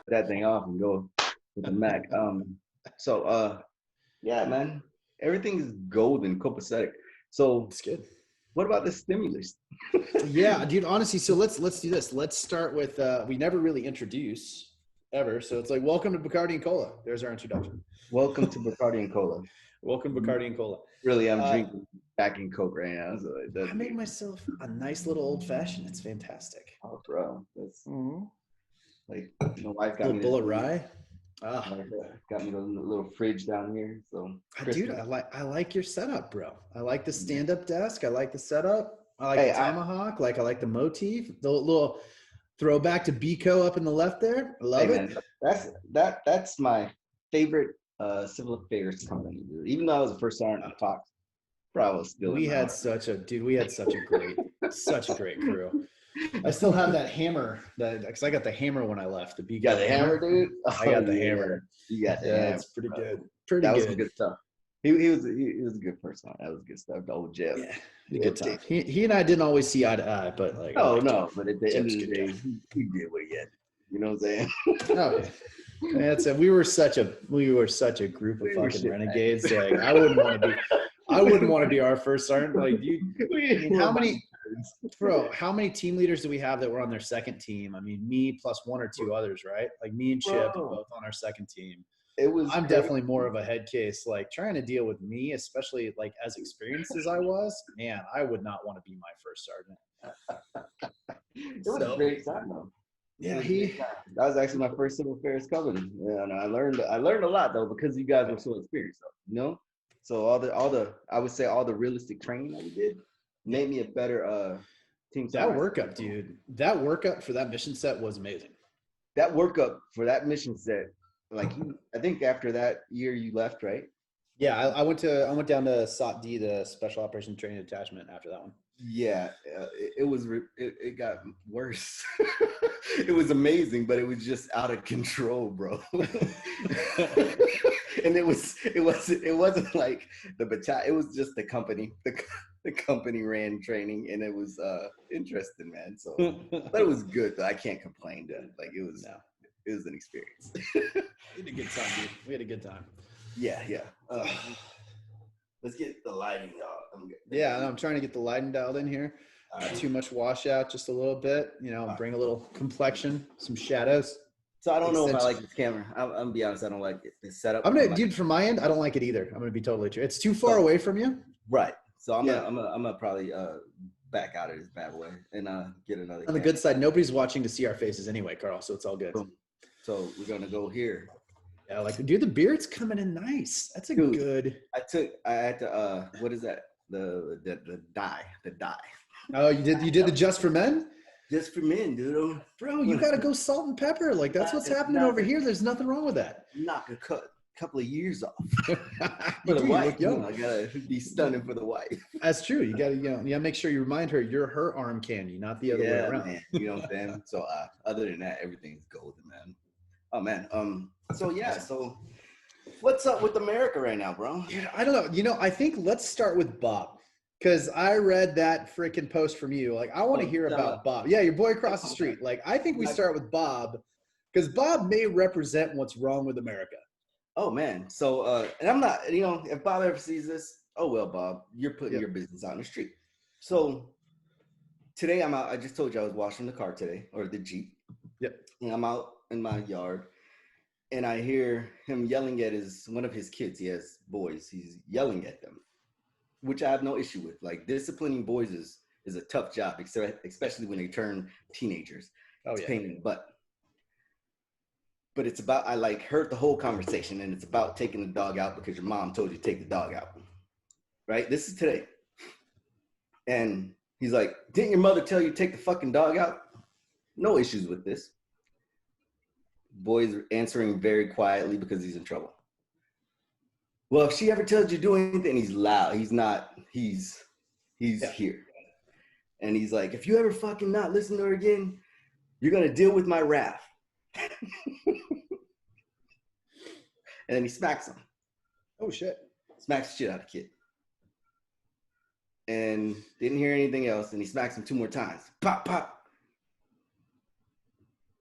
that thing off and go with the Mac. Yeah, man, everything is golden, copacetic. So It's good. what about the stimulus? Yeah, dude, honestly, so let's do this. Let's start with we never really introduce ever. So it's like welcome to Bacardi and Cola. There's our introduction. Welcome to Bacardi and Cola. Welcome to Bacardi and Cola. Really, I'm drinking back in Coke right now. So I made myself a nice little old fashioned. It's fantastic. Oh, bro, that's like my wife got Little me bullet rye. Ah, got me a little fridge down here. So, dude, I like your setup, bro. I like the stand up desk. I like the setup. I like the tomahawk. I like the motif. The little throwback to Bico up in the left there. I love it. Man, that's my favorite civil affairs company, dude. Even though I was the first sergeant in Fox, bro, I was still. We had such a great crew. I still have that hammer because I got the hammer when I left. The Bico. You got the hammer, dude? I got the hammer. You got the hammer. It's pretty good. That was some good stuff. He was a good person. That was good stuff. The old Jeff. Yeah, good time. He and I didn't always see eye to eye, but like. No, but at the end of the day, he did what he had. You know what I'm saying? Oh yeah. We were such a group of fucking renegades. Like I wouldn't want to be our first sergeant. Like how many team leaders do we have that were on their second team? I mean, me plus one or two others, right? Like me and Chip both on our second team. I'm definitely more of a head case. Like trying to deal with me, especially like as experienced as I was, man, I would not want to be my first sergeant. It was a great time though. Yeah, that was actually my first civil affairs company. Yeah, and I learned a lot though because you guys were so experienced, though, you know. So all the realistic training that we did made me a better team. That workup, dude. That workup for that mission set was amazing. That workup for that mission set, like I think after that year you left, right? Yeah, I went down to SOT D, the Special Operations Training Detachment, after that one. Yeah, it got worse. It was amazing, but it was just out of control, bro. And it wasn't like the battalion. It was just the company. The company ran training, and it was interesting, man. So, but it was good though. I can't complain. Dude. Like it was an experience. We had a good time, dude. We had a good time. Yeah. Let's get the lighting dialed. I'm trying to get the lighting dialed in here. Not too much washout, just a little bit. You know, bring a little complexion, some shadows. So I don't know if I like this camera. I'm gonna be honest. I don't like this setup. Dude, from my end, I don't like it either. I'm gonna be totally true. It's too far away from you. Right. So I'm gonna probably back out of this bad boy and get another. On the good side, nobody's watching to see our faces anyway, Carl. So it's all good. So we're gonna go here. Yeah, like dude, the beard's coming in nice. That's good. I had to what is that? The dye. Oh, you did the Just for Men? Just for men, dude. Bro, you gotta go salt and pepper. Like that's what's happening over here. There's nothing wrong with that. Knock a couple of years off. For the wife, young. I gotta be stunning for the wife. That's true. You gotta make sure you remind her you're her arm candy, not the other way around. Man. You know what I'm saying? So other than that, everything's golden, man. Oh man. So what's up with America right now, bro? Yeah, I don't know. I think let's start with Bob. Because I read that freaking post from you. Like, I want to hear about Bob. Yeah, your boy across the street. Like, I think we start with Bob because Bob may represent what's wrong with America. Oh, man. So, and I'm not, if Bob ever sees this, oh, well, Bob, you're putting your business out in the street. So, today I'm out. I just told you I was washing the car today, or the Jeep. Yep. And I'm out in my yard, and I hear him yelling at one of his kids. He has boys. He's yelling at them, which I have no issue with. Like, disciplining boys is a tough job, especially when they turn teenagers. It's a pain in the butt. But it's about, I heard the whole conversation, and it's about taking the dog out because your mom told you to take the dog out. Right? This is today. And he's like, didn't your mother tell you to take the fucking dog out? No issues with this. Boy's answering very quietly because he's in trouble. Well, if she ever tells you to do anything, he's loud. He's not, he's here. And he's like, if you ever fucking not listen to her again, you're going to deal with my wrath. And then he smacks him. Oh, shit. Smacks the shit out of the kid. And didn't hear anything else. And he smacks him 2 more times. Pop, pop.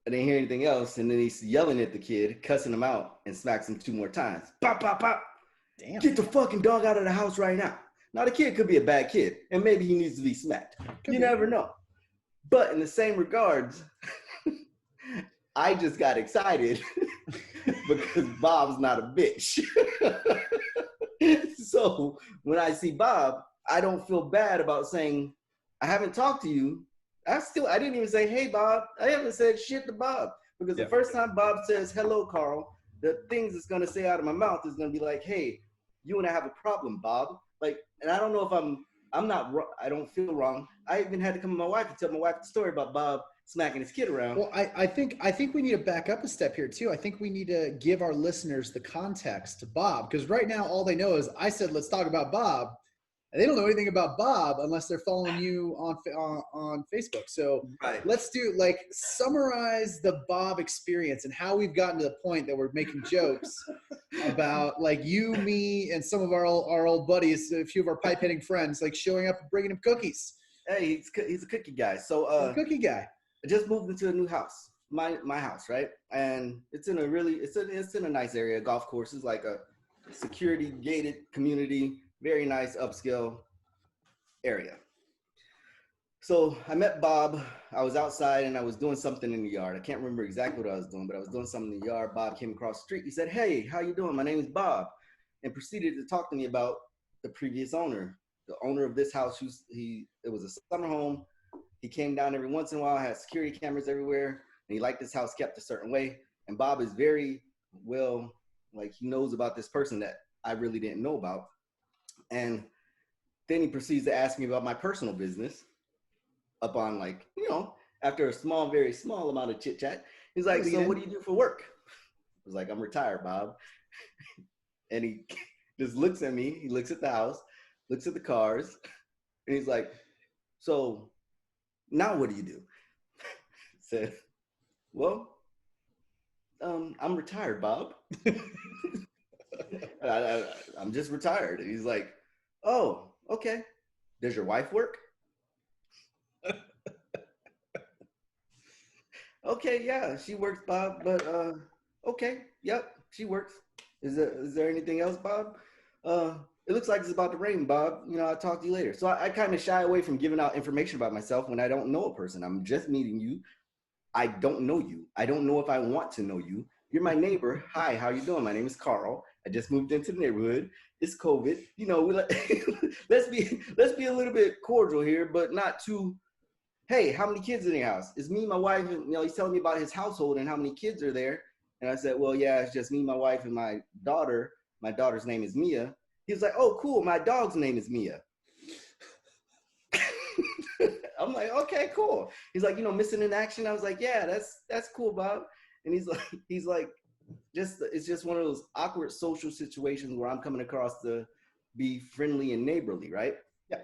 I didn't hear anything else. And then he's yelling at the kid, cussing him out, and smacks him 2 more times. Pop, pop, pop. Damn. Get the fucking dog out of the house right now. Now, the kid could be a bad kid, and maybe he needs to be smacked. You never know. But in the same regards, I just got excited because Bob's not a bitch. So when I see Bob, I don't feel bad about saying, I haven't talked to you. I didn't even say, hey, Bob. I haven't said shit to Bob. Because the first time Bob says, hello, Carl, the things it's going to say out of my mouth is going to be like, hey, you and I have a problem, Bob. Like, and I don't know if I'm not, I don't feel wrong. I even had to come to my wife and tell my wife the story about Bob smacking his kid around. Well, I think we need to back up a step here too. I think we need to give our listeners the context to Bob, because right now all they know is I said, let's talk about Bob. And they don't know anything about Bob unless they're following you on Facebook. So let's summarize the Bob experience and how we've gotten to the point that we're making jokes about like you, me, and some of our old buddies, a few of our pipe hitting friends, like showing up and bringing him cookies. Hey, he's a cookie guy. So cookie guy. I just moved into a new house, my house, right? And it's in a nice area, golf courses, like a security gated community. Very nice upscale area. So I met Bob. I was outside and I was doing something in the yard. I can't remember exactly what I was doing, but I was doing something in the yard. Bob came across the street. He said, hey, how you doing? My name is Bob. And proceeded to talk to me about the previous owner, the owner of this house. It was a summer home. He came down every once in a while, had security cameras everywhere, and he liked this house kept a certain way. And Bob is very well, like he knows about this person that I really didn't know about. And then he proceeds to ask me about my personal business upon after a very small amount of chit chat. He's like, so what do you do for work? I was like, I'm retired, Bob. And he just looks at me. He looks at the house, looks at the cars. And he's like, so now what do you do? I said, well, I'm retired, Bob. I'm just retired. And he's like, oh, okay. Does your wife work? Okay, yeah, she works, Bob, but okay, yep, she works. Is there anything else, Bob? It looks like it's about to rain, Bob. I'll talk to you later. So I kind of shy away from giving out information about myself when I don't know a person. I'm just meeting you. I don't know you. I don't know if I want to know you. You're my neighbor. Hi, how you doing? My name is Carl. I just moved into the neighborhood. It's COVID. Let's be a little bit cordial here, but not too. Hey, how many kids in your house? It's me, my wife. And, he's telling me about his household and how many kids are there. And I said, well, yeah, it's just me, my wife, and my daughter. My daughter's name is Mia. He was like, oh, cool. My dog's name is Mia. I'm like, okay, cool. He's like, missing in action. I was like, yeah, that's cool, Bob. And he's like, it's just one of those awkward social situations where I'm coming across to be friendly and neighborly, right? Yeah.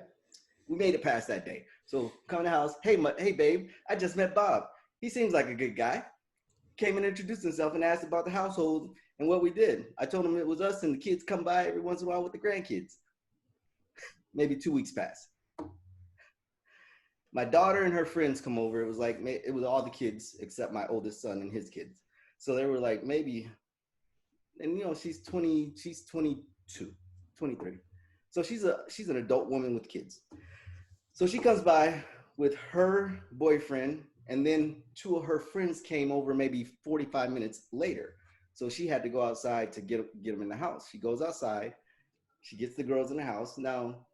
We made it past that day. So come to the house. Hey, babe, I just met Bob. He seems like a good guy. Came and introduced himself and asked about the household and what we did. I told him it was us and the kids come by every once in a while with the grandkids. Maybe 2 weeks pass. My daughter and her friends come over. It was all the kids except my oldest son and his kids. So they were like maybe, and she's 22, 23. So she's an adult woman with kids. So she comes by with her boyfriend, and then 2 of her friends came over maybe 45 minutes later. So she had to go outside to get them in the house. She goes outside. She gets the girls in the house. Now,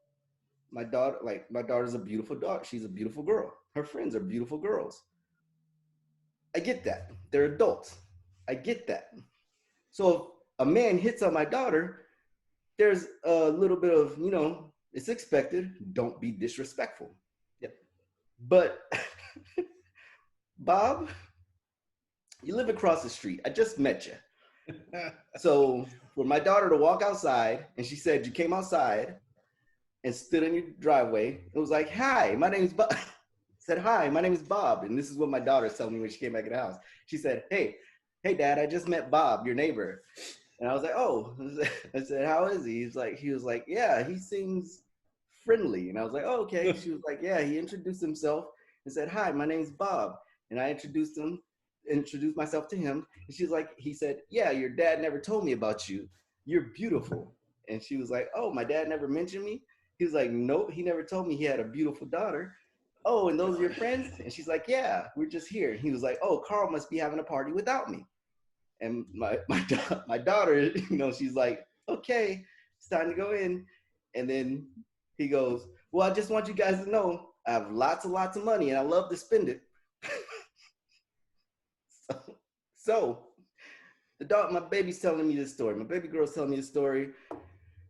my daughter's a beautiful daughter. She's a beautiful girl. Her friends are beautiful girls. I get that. They're adults. I get that. So if a man hits on my daughter, there's a little bit of, it's expected. Don't be disrespectful. Yep. But Bob, you live across the street. I just met you. So for my daughter to walk outside and she said, you came outside and stood in your driveway. It was like, hi, my name is Bob. Said, hi, my name is Bob. And this is what my daughter's telling me when she came back in the house. She said, hey, Dad, I just met Bob, your neighbor. And I was like, oh. I said, how is he? He was like, yeah, he seems friendly. And I was like, oh, okay. She was like, yeah, he introduced himself and said, hi, my name's Bob. And I introduced him. introduced myself to him. And she's like, he said, yeah, your dad never told me about you. You're beautiful. And she was like, oh, my dad never mentioned me? He was like, nope, he never told me he had a beautiful daughter. Oh, and those are your friends? And she's like, yeah, we're just here. And he was like, oh, Carl must be having a party without me. And my daughter, she's like, okay, it's time to go in. And then he goes, well, I just want you guys to know I have lots and lots of money and I love to spend it. So my baby's telling me this story. My baby girl's telling me this story.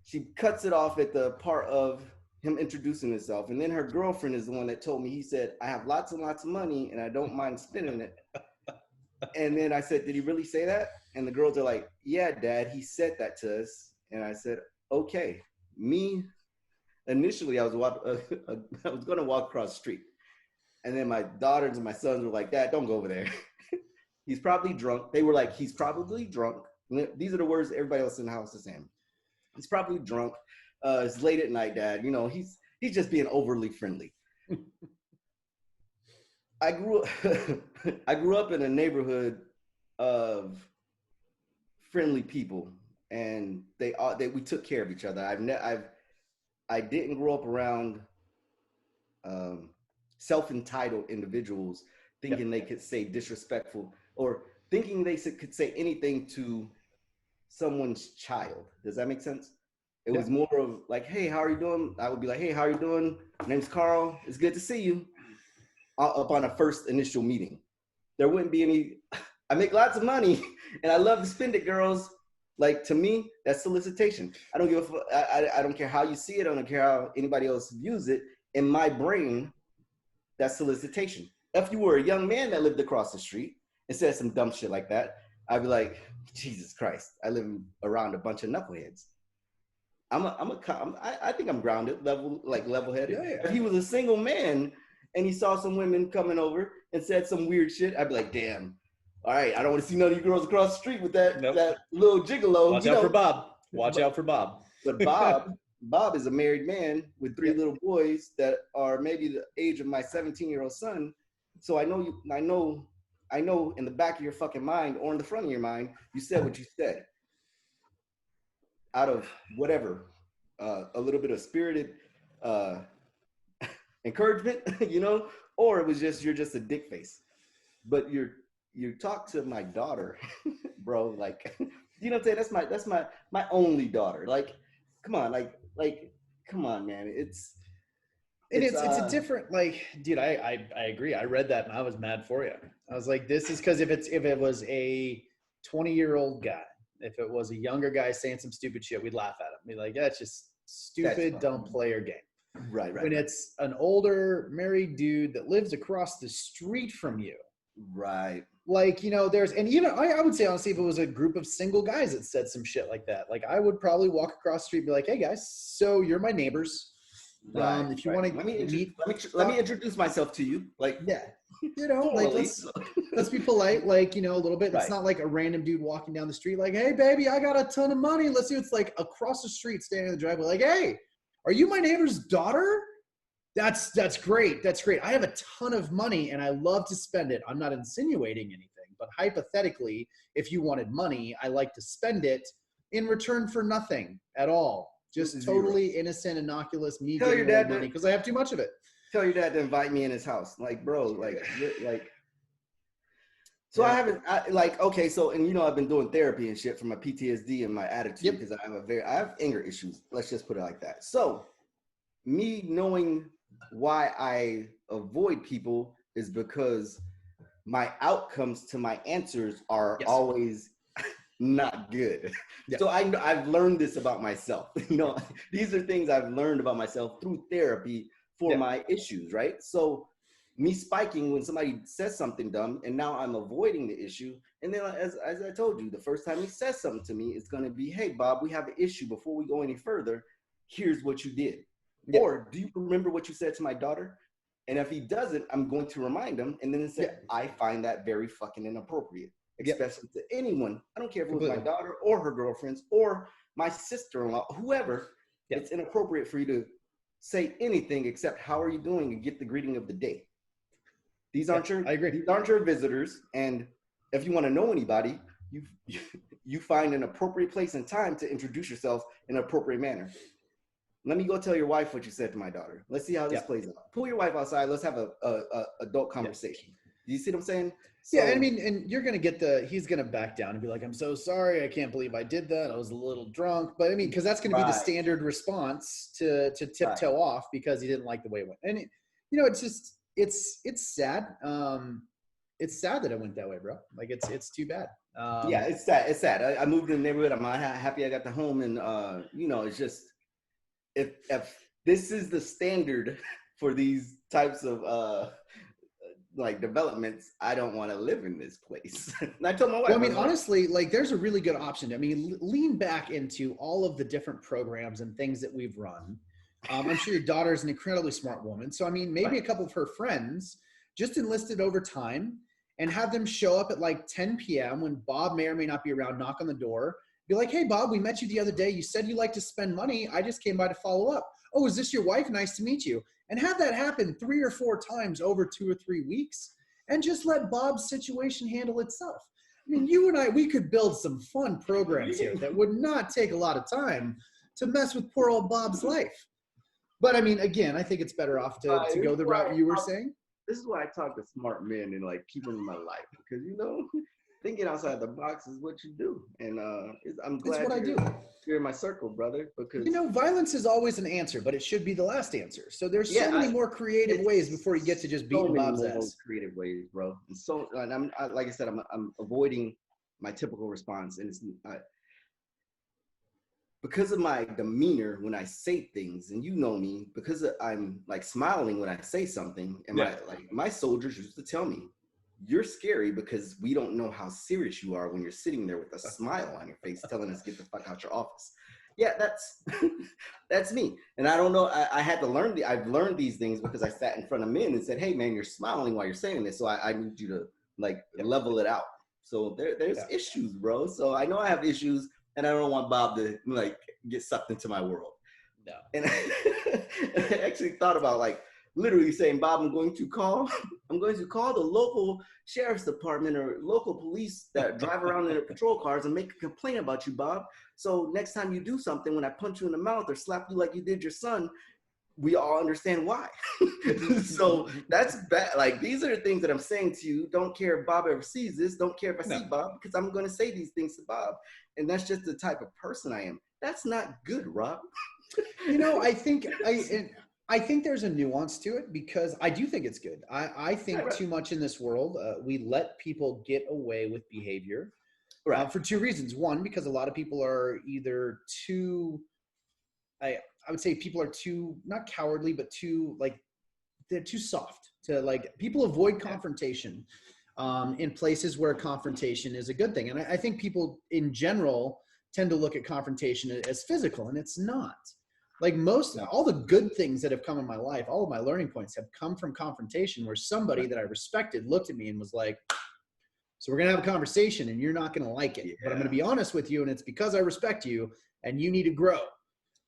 She cuts it off at the part of him introducing himself. And then her girlfriend is the one that told me, he said, I have lots and lots of money and I don't mind spending it. And then I said, did he really say that? And the girls are like, yeah, Dad, he said that to us. And I said, okay. Initially, I was going to walk across the street. And then my daughters and my sons were like, Dad, don't go over there. He's probably drunk. They were like, he's probably drunk. These are the words everybody else in the house is saying. He's probably drunk. It's late at night, Dad. He's just being overly friendly. I grew up in a neighborhood of friendly people, and we took care of each other. I didn't grow up around self-entitled individuals thinking they could say disrespectful or thinking they could say anything to someone's child. Does that make sense? It was more of like, hey, how are you doing? I would be like, hey, how are you doing? My name's Carl. It's good to see you. Up on a first initial meeting. There wouldn't be any, I make lots of money and I love to spend it, girls. Like, to me, that's solicitation. I don't give a fuck. I don't care how you see it. I don't care how anybody else views it. In my brain, that's solicitation. If you were a young man that lived across the street and said some dumb shit like that, I'd be like, Jesus Christ, I live around a bunch of knuckleheads. I think I'm grounded, level-headed. Yeah. If he was a single man and he saw some women coming over and said some weird shit, I'd be like, damn. All right, I don't want to see none of you girls across the street with that little gigolo. Watch out for Bob. Watch out for Bob. But Bob is a married man with 3 little boys that are maybe the age of my 17-year-old son. So I know in the back of your fucking mind or in the front of your mind, you said what you said. Out of whatever, a little bit of spirited encouragement, or it was just, you're just a dick face. But you talk to my daughter, bro, like, you know what I'm saying? That's my only daughter. Like, come on, come on, man. It's a different, like, dude, I agree. I read that and I was mad for you. I was like, this is because if it was a 20-year-old guy, if it was a younger guy saying some stupid shit, we'd laugh at him. Be like, that's just stupid, dumb player game. Right. When it's an older married dude that lives across the street from you. Right. Like, there's, and even I would say, honestly, if it was a group of single guys that said some shit like that, like, I would probably walk across the street and be like, hey guys, so you're my neighbors. Right. If you want to let me introduce myself to you. Like, yeah, like, let's be polite, like, a little bit. It's not like a random dude walking down the street like, hey baby, I got a ton of money. Let's see. It's like across the street, standing in the driveway, like, hey, are you my neighbor's daughter? That's great. That's great. I have a ton of money and I love to spend it. I'm not insinuating anything, but hypothetically, if you wanted money, I like to spend it in return for nothing at all. Just totally innocent, innocuous, me Tell getting your dad money because I have too much of it. Tell your dad to invite me in his house. Like, bro, like. So I haven't, okay, so, and I've been doing therapy and shit for my PTSD and my attitude because I have anger issues. Let's just put it like that. So me knowing why I avoid people is because my outcomes to my answers are always not good. Yeah. So I've learned this about myself. These are things I've learned about myself through therapy for my issues, right? So me spiking when somebody says something dumb, and now I'm avoiding the issue. And then as I told you, the first time he says something to me, it's going to be, hey, Bob, we have an issue. Before we go any further, here's what you did. Yeah. Or do you remember what you said to my daughter? And if he doesn't, I'm going to remind him. And then say, I find that very fucking inappropriate, especially to anyone. I don't care if it was my daughter or her girlfriends or my sister-in-law, whoever. It's inappropriate for you to say anything except how are you doing and get the greeting of the day. These aren't your, I agree. These aren't your visitors, and if you want to know anybody, you you find an appropriate place and time to introduce yourself in an appropriate manner. Let me go tell your wife what you said to my daughter. Let's see how this plays out. Pull your wife outside. Let's have a adult conversation. Do you see what I'm saying? So, yeah, I mean, and you're going to he's going to back down and be like, I'm so sorry. I can't believe I did that. I was a little drunk. But I mean, because that's going to be the standard response to tiptoe off because he didn't like the way it went. And, it's just, it's sad. It's sad that it went that way, bro. Like, it's too bad. Yeah, it's sad. It's sad. I moved in the neighborhood. I'm happy I got the home. And, it's just, if this is the standard for these types of, like developments, I don't want to live in this place. And I told my wife. Well, I mean, honestly, like there's a really good option. I mean, lean back into all of the different programs and things that we've run. I'm sure your daughter is an incredibly smart woman. So, I mean, maybe a couple of her friends just enlisted over time and have them show up at like 10 p.m. when Bob may or may not be around, knock on the door, be like, hey, Bob, we met you the other day. You said you like to spend money. I just came by to follow up. Oh, is this your wife? Nice to meet you. And have that happen 3 or 4 times over 2 or 3 weeks and just let Bob's situation handle itself. I mean, you and I, we could build some fun programs here that would not take a lot of time to mess with poor old Bob's life. But I mean, again, I think it's better off to go the route you were saying. This is why I talk to smart men and like keep them in my life because, thinking outside the box is what you do. And I'm glad you're in my circle, brother, because violence is always an answer, but it should be the last answer. So there's so many more creative ways before you get to just beating Bob's ass. Creative ways, bro. And I'm like I said, I'm avoiding my typical response, and it's because of my demeanor when I say things, and me, because I'm like smiling when I say something, and my soldiers used to tell me, you're scary because we don't know how serious you are when you're sitting there with a smile on your face telling us get the fuck out your office. Yeah, that's me. And I don't know, I had to learn, I've learned these things because I sat in front of men and said, hey man, you're smiling while you're saying this. So I need you to like level it out. So there's issues, bro. So I know I have issues and I don't want Bob to like get sucked into my world. No. And I actually thought about like, literally saying, Bob, I'm going to call the local sheriff's department or local police that drive around in their patrol cars and make a complaint about you, Bob. So next time you do something, when I punch you in the mouth or slap you like you did your son, we all understand why. So that's bad. Like, these are the things that I'm saying to you. Don't care if Bob ever sees this. Don't care if I see Bob, because I'm going to say these things to Bob. And that's just the type of person I am. That's not good, Rob. I think there's a nuance to it because I do think it's good. I think too much in this world, we let people get away with behavior for 2 reasons. One, because a lot of people are either too, I would say people are too, not cowardly, but too like, they're too soft to like, people avoid confrontation in places where confrontation is a good thing. And I think people in general tend to look at confrontation as physical, and it's not. Like all the good things that have come in my life, all of my learning points have come from confrontation where somebody that I respected looked at me and was like, so we're going to have a conversation and you're not going to like it, but I'm going to be honest with you. And it's because I respect you and you need to grow.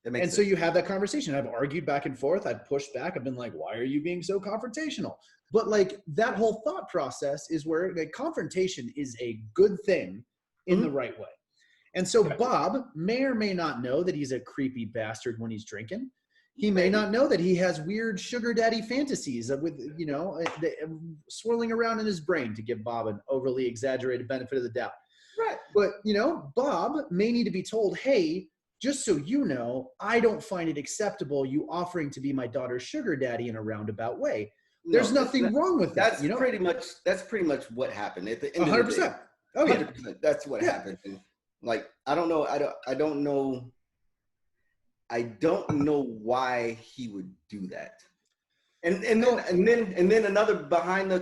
And sense. So you have that conversation. I've argued back and forth. I've pushed back. I've been like, why are you being so confrontational? But like that whole thought process is where like, confrontation is a good thing in the right way. And so Bob may or may not know that he's a creepy bastard when he's drinking. He may not know that he has weird sugar daddy fantasies with, swirling around in his brain to give Bob an overly exaggerated benefit of the doubt. Right. But, Bob may need to be told, hey, just so you know, I don't find it acceptable you offering to be my daughter's sugar daddy in a roundabout way. There's nothing wrong with that. That's pretty much what happened at the end 100%. of the day. Oh, yeah. 100%. That's what happened. And, like, I don't know why he would do that. And then another behind the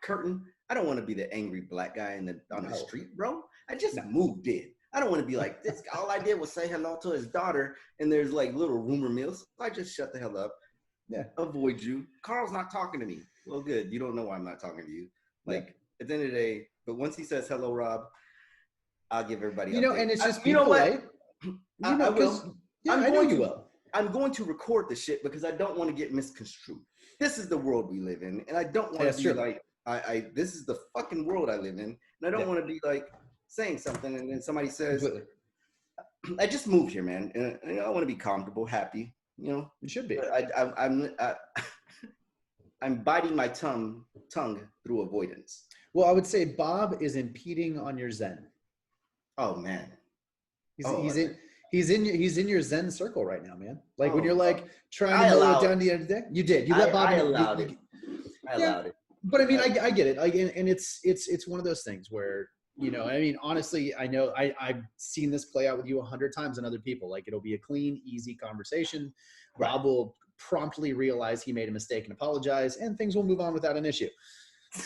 curtain. I don't want to be the angry black guy on the street, bro. I just moved in. I don't want to be like this. All I did was say hello to his daughter, and there's like little rumor mills. I just shut the hell up. Yeah. Avoid you. Carl's not talking to me. Well, good. You don't know why I'm not talking to you. Like at the end of the day, but once he says hello, Rob, I'll give everybody. And it's just you know what? I will. Yeah, I know you will. I'm going to record the shit because I don't want to get misconstrued. This is the world we live in, and I don't want to be like this is the fucking world I live in, and I don't want to be like saying something and then somebody says, I just moved here, man, and I want to be comfortable, happy. You know, you should be. I'm biting my tongue through avoidance. Well, I would say Bob is impeding on your Zen. Oh man, he's in your Zen circle right now, man. Like when you're like trying to mellow it down to the end of the day, you did. You let Bob. I allowed it. I allowed it. But I mean, I get it. And it's one of those things where, you know, I mean, honestly, I know I've seen this play out with you 100 times and other people. Like it'll be a clean, easy conversation. Right. Bob will promptly realize he made a mistake and apologize, and things will move on without an issue.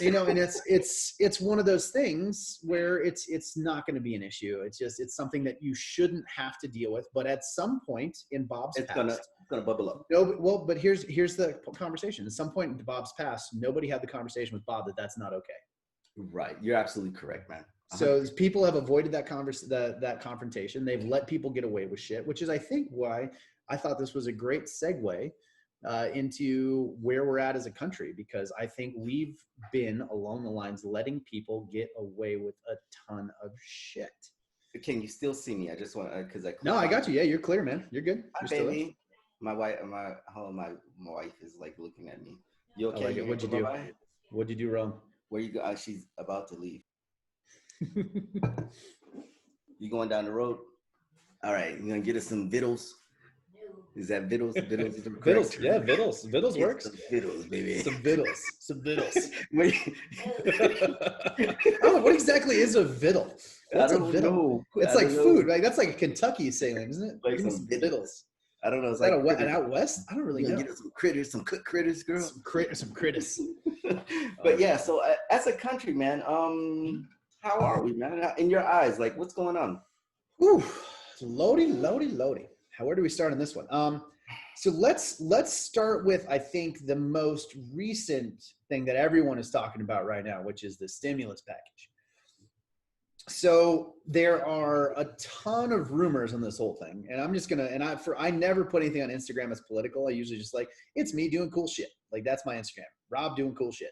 You know, and it's one of those things where it's not going to be an issue. It's something that you shouldn't have to deal with. But at some point in Bob's past, it's gonna bubble up. No, well, but here's the conversation. At some point in Bob's past, nobody had the conversation with Bob that's not okay. Right, you're absolutely correct, man. 100%. So people have avoided that confrontation. They've let people get away with shit, which is, I think, why I thought this was a great segue into where we're at as a country, because I think we've been along the lines letting people get away with a ton of shit. Can you still see me? I just want because I got you. Yeah, you're clear, man. You're good. Hi, baby. My wife is like looking at me. You okay? Like what'd you do? What'd you do wrong? Where you go? She's about to leave. You going down the road? All right, you gonna get us some vittles? Is that vittles? Vittles is the correct term. Yeah, vittles. Vittles works. Some vittles, baby. Some vittles. Oh, what exactly is a vittle? What's a vittle? Know. It's like food, right? That's like a Kentucky saying, isn't it? Like some vittles. I don't know. Is that an out west? I don't really know. Get us some critters, some cooked critters, girl. Some critters. But yeah, so as a country, man, how are we, man? In your eyes, like what's going on? Ooh, loady. Where do we start on this one? So let's start with, I think, the most recent thing that everyone is talking about right now, which is the stimulus package. So there are a ton of rumors on this whole thing, and I'm just gonna, I never put anything on Instagram as political. I usually just like, it's me doing cool shit. Like that's my Instagram, Rob doing cool shit.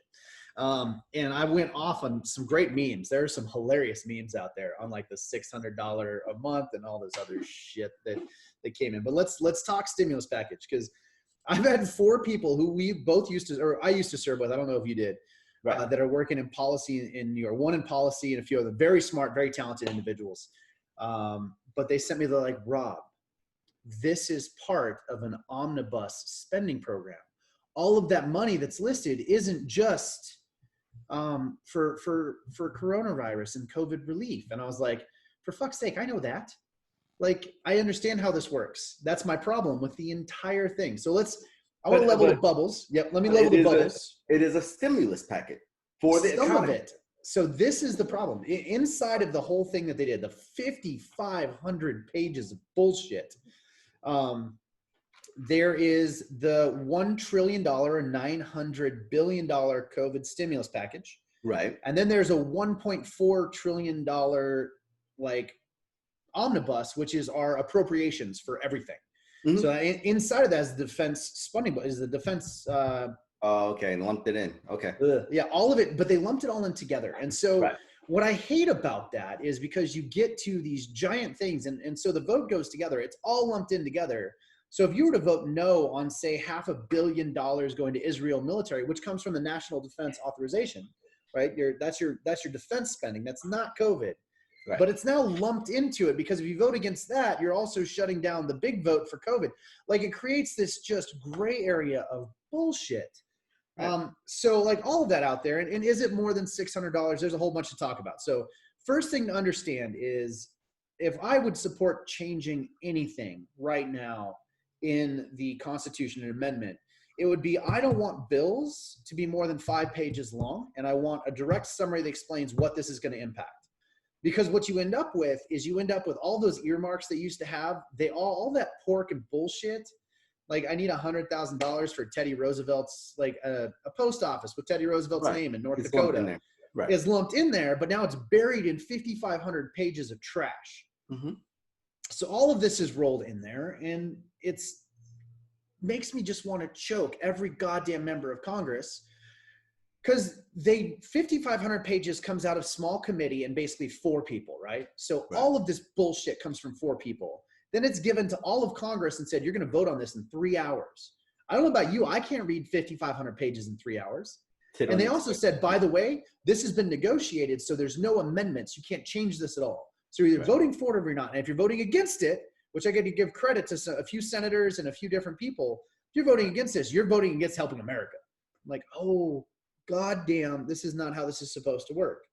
And I went off on some great memes. There are some hilarious memes out there on like the $600 a month and all this other shit that came in. But let's talk stimulus package, because I've had 4 people who we both I used to serve with. I don't know if you did. Right. That are working in policy in New York, one in policy and a few other very smart, very talented individuals. But they sent me, they're like, Rob, this is part of an omnibus spending program. All of that money that's listed isn't just for coronavirus and COVID relief. And I was like, for fuck's sake, I know that. Like, I understand how this works. That's my problem with the entire thing. So I want to level the bubbles. Yep, let me level the bubbles. It is a stimulus packet for the economy. Some of it. So this is the problem. Inside of the whole thing that they did, the 5,500 pages of bullshit, there is the $1 trillion or $900 billion COVID stimulus package. Right. And then there's a $1.4 trillion like omnibus, which is our appropriations for everything. Mm-hmm. So inside of that is the defense spending, is the defense. Okay, and lumped it in. Okay. Yeah, all of it, but they lumped it all in together. And so what I hate about that is because you get to these giant things, and so the vote goes together. It's all lumped in together. So if you were to vote no on, say, $500 million going to Israel military, which comes from the National Defense Authorization, right? That's your defense spending. That's not COVID. Right. But it's now lumped into it, because if you vote against that, you're also shutting down the big vote for COVID. Like, it creates this just gray area of bullshit. Right. So like all of that out there, and is it more than $600? There's a whole bunch to talk about. So first thing to understand is, if I would support changing anything right now in the Constitution and amendment, it would be, I don't want bills to be more than 5 pages long, and I want a direct summary that explains what this is going to impact. Because what you end up with is all those earmarks they used to have. All that pork and bullshit. Like, I need $100,000 for Teddy Roosevelt's, like a post office with Teddy Roosevelt's name in North Dakota. Is lumped in there, but now it's buried in 5,500 pages of trash. Mm-hmm. So all of this is rolled in there, and makes me just want to choke every goddamn member of Congress, because 5,500 pages comes out of small committee and basically 4 people, right? So all of this bullshit comes from 4 people. Then it's given to all of Congress and said, you're going to vote on this in 3 hours. I don't know about you. I can't read 5,500 pages in 3 hours. And they also said, by the way, this has been negotiated, so there's no amendments. You can't change this at all. So you're either voting for it or you're not. And if you're voting against it, which I get to give credit to a few senators and a few different people, if you're voting against this, you're voting against helping America. I'm like, oh, goddamn, this is not how this is supposed to work.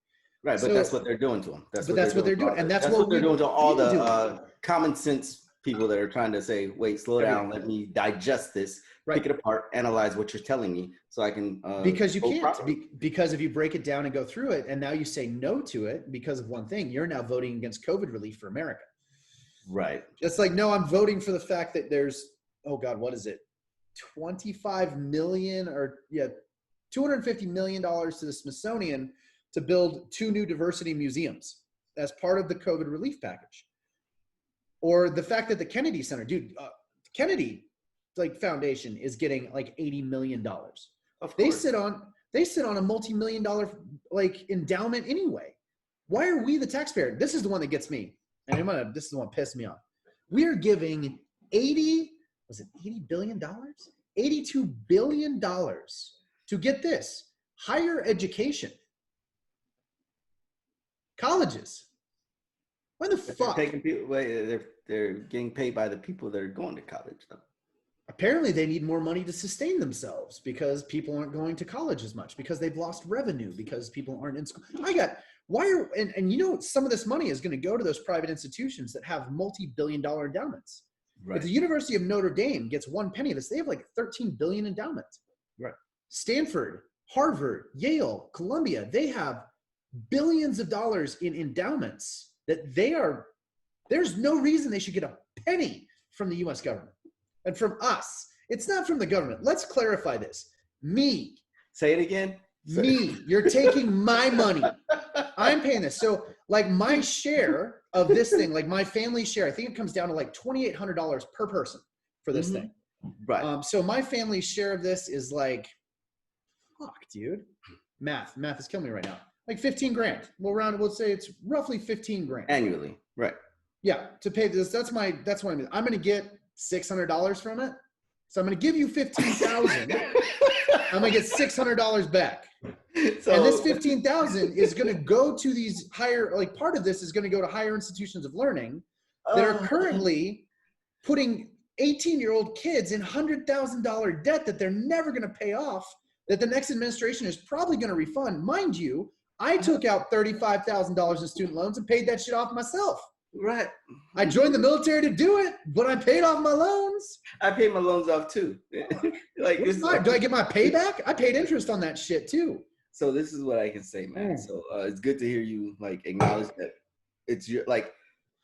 Right, but that's what they're doing to them. That's what they're doing. And that's what they're doing to all the common sense people that are trying to say, wait, slow down, let me digest this, pick it apart, analyze what you're telling me so I can because you can't. Because if you break it down and go through it, and now you say no to it because of one thing, you're now voting against COVID relief for America. Right. It's like, no, I'm voting for the fact that there's, oh God, what is it? 25 million or $250 million to the Smithsonian to build 2 new diversity museums as part of the COVID relief package. Or the fact that the Kennedy Center, Kennedy Foundation is getting like $80 million. Of course. They sit on a multi-million-dollar endowment anyway. Why are we the taxpayer? This is the one that gets me. And this is the one that pissed me off. We are giving $80 billion? $82 billion to get this, higher education. Colleges. Why the fuck? They're getting paid by the people that are going to college, though. Apparently they need more money to sustain themselves because people aren't going to college as much, because they've lost revenue, because people aren't in school. Some of this money is going to go to those private institutions that have multi-billion-dollar endowments. Right. If the University of Notre Dame gets 1 penny of this, they have like 13 billion endowments. Right. Stanford, Harvard, Yale, Columbia, they have billions of dollars in endowments that there's no reason they should get a penny from the US government and from us. It's not from the government. Let's clarify this. Me. Say it again. Me. You're taking my money. I'm paying this. So like my share of this thing, like my family share, I think it comes down to like $2,800 per person for this thing. Right. So my family's share of this is like, fuck, dude. Math is killing me right now. Like 15 grand. We'll say it's roughly 15 grand. Annually. Right. Yeah. To pay this. That's what I mean. I'm going to get $600 from it. So I'm going to give you $15,000. I'm going to get $600 back. So, and this $15,000 is going to go to these higher, like part of this is going to go to higher institutions of learning that are currently putting 18-year-old kids in $100,000 debt that they're never going to pay off, that the next administration is probably going to refund. Mind you, I took out $35,000 in student loans and paid that shit off myself. Right. I joined the military to do it, but I paid off my loans. I paid my loans off too. Do I get my payback? I paid interest on that shit too. So this is what I can say, man. So it's good to hear you acknowledge that it's your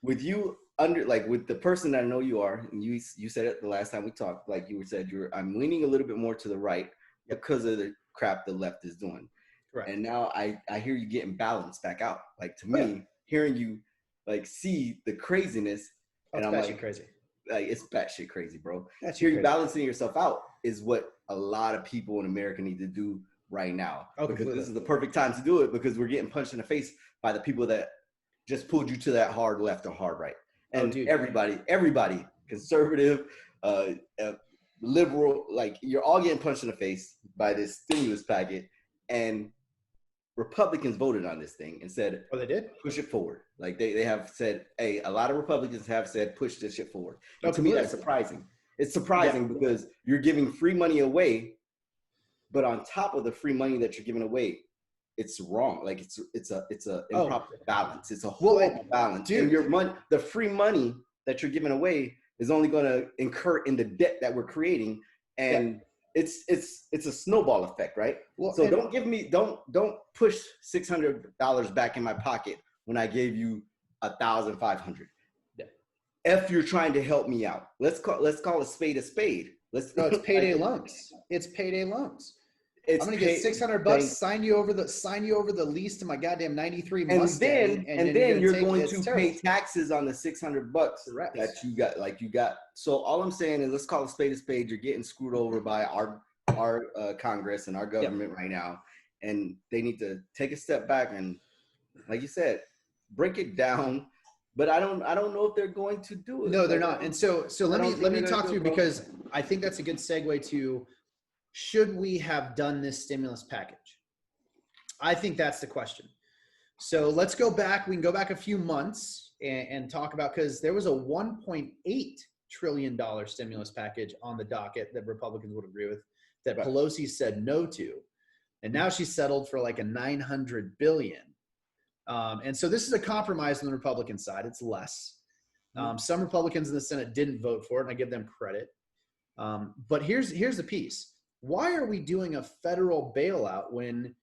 with you with the person that I know you are, and you said it the last time we talked. I'm leaning a little bit more to the right because of the crap the left is doing. Right. And now I hear you getting balanced back out. To me, hearing you see the craziness, and I'm crazy. It's batshit crazy, bro. You're balancing yourself out is what a lot of people in America need to do right now. Because this is the perfect time to do it, because we're getting punched in the face by the people that just pulled you to that hard left or hard right. And everybody, conservative, liberal, you're all getting punched in the face by this stimulus packet. And Republicans voted on this thing and said, they did? Push it forward. They have said, hey, a lot of Republicans have said, push this shit forward. And to me, that's surprising. It's surprising because you're giving free money away, but on top of the free money that you're giving away, it's wrong. It's a improper balance. It's a horrible balance. Dude. And the free money that you're giving away is only going to incur in the debt that we're creating. And it's a snowball effect, right? So don't push $600 back in my pocket when I gave you $1,500. If you're trying to help me out, let's call a spade a spade. It's payday loans. It's payday loans. I'm gonna get $600, sign you over the lease to my goddamn '93 Mustang, and then you're going to pay taxes on the $600 that you got. So all I'm saying is, let's call a spade a spade. You're getting screwed over by our Congress and our government right now, and they need to take a step back and, like you said, break it down. But I don't know if they're going to do it. No, they're not. And so let me talk through, because I think that's a good segue to, should we have done this stimulus package? I think that's the question. So let's go back. We can go back a few months and talk about, because there was a $1.8 trillion stimulus package on the docket that Republicans would agree with, that right. Pelosi said no to. And now she's settled for like a $900 billion. And so this is a compromise on the Republican side. It's less. Some Republicans in the Senate didn't vote for it, and I give them credit. But here's the piece. Why are we doing a federal bailout when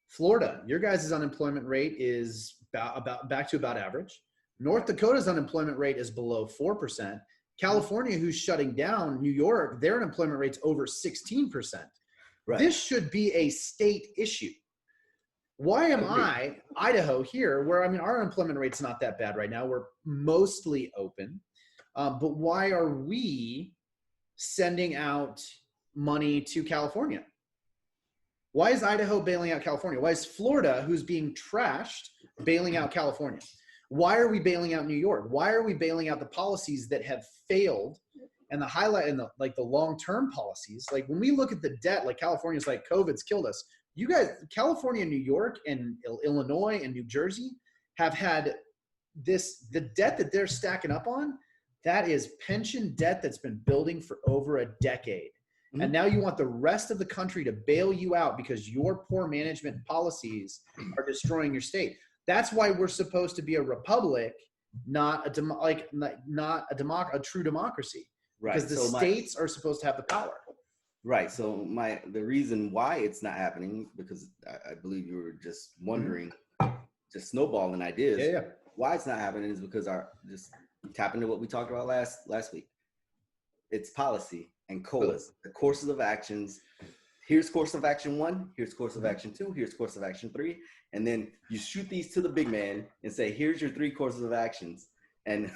Florida, your guys' unemployment rate is about back to about average? North Dakota's unemployment rate is below 4%. California, who's shutting down, New York, their unemployment rate's over 16%. Right. This should be a state issue. Why am I, Idaho, here, where, I mean, our unemployment rate's not that bad right now. We're mostly open. But why are we sending out money to California? Why is Idaho bailing out California? Why is Florida, who's being trashed, bailing out California? Why are we bailing out New York? Why are we bailing out the policies that have failed, and the highlight and the long-term policies? Like, when we look at the debt, like California's like, COVID's killed us. You guys, California, New York, and Illinois, and New Jersey have had the debt that they're stacking up on, that is pension debt that's been building for over a decade. Mm-hmm. And now you want the rest of the country to bail you out because your poor management policies are destroying your state. That's why we're supposed to be a republic, not a true democracy. Right. Because the states are supposed to have the power. Right. So the reason why it's not happening, because I believe you were just wondering, just snowballing ideas. Yeah. Why it's not happening is because just tap into what we talked about last week. It's policy and COLAs, the courses of actions. Here's course of action 1, here's course of action 2, here's course of action 3. And then you shoot these to the big man and say, here's your 3 courses of actions. And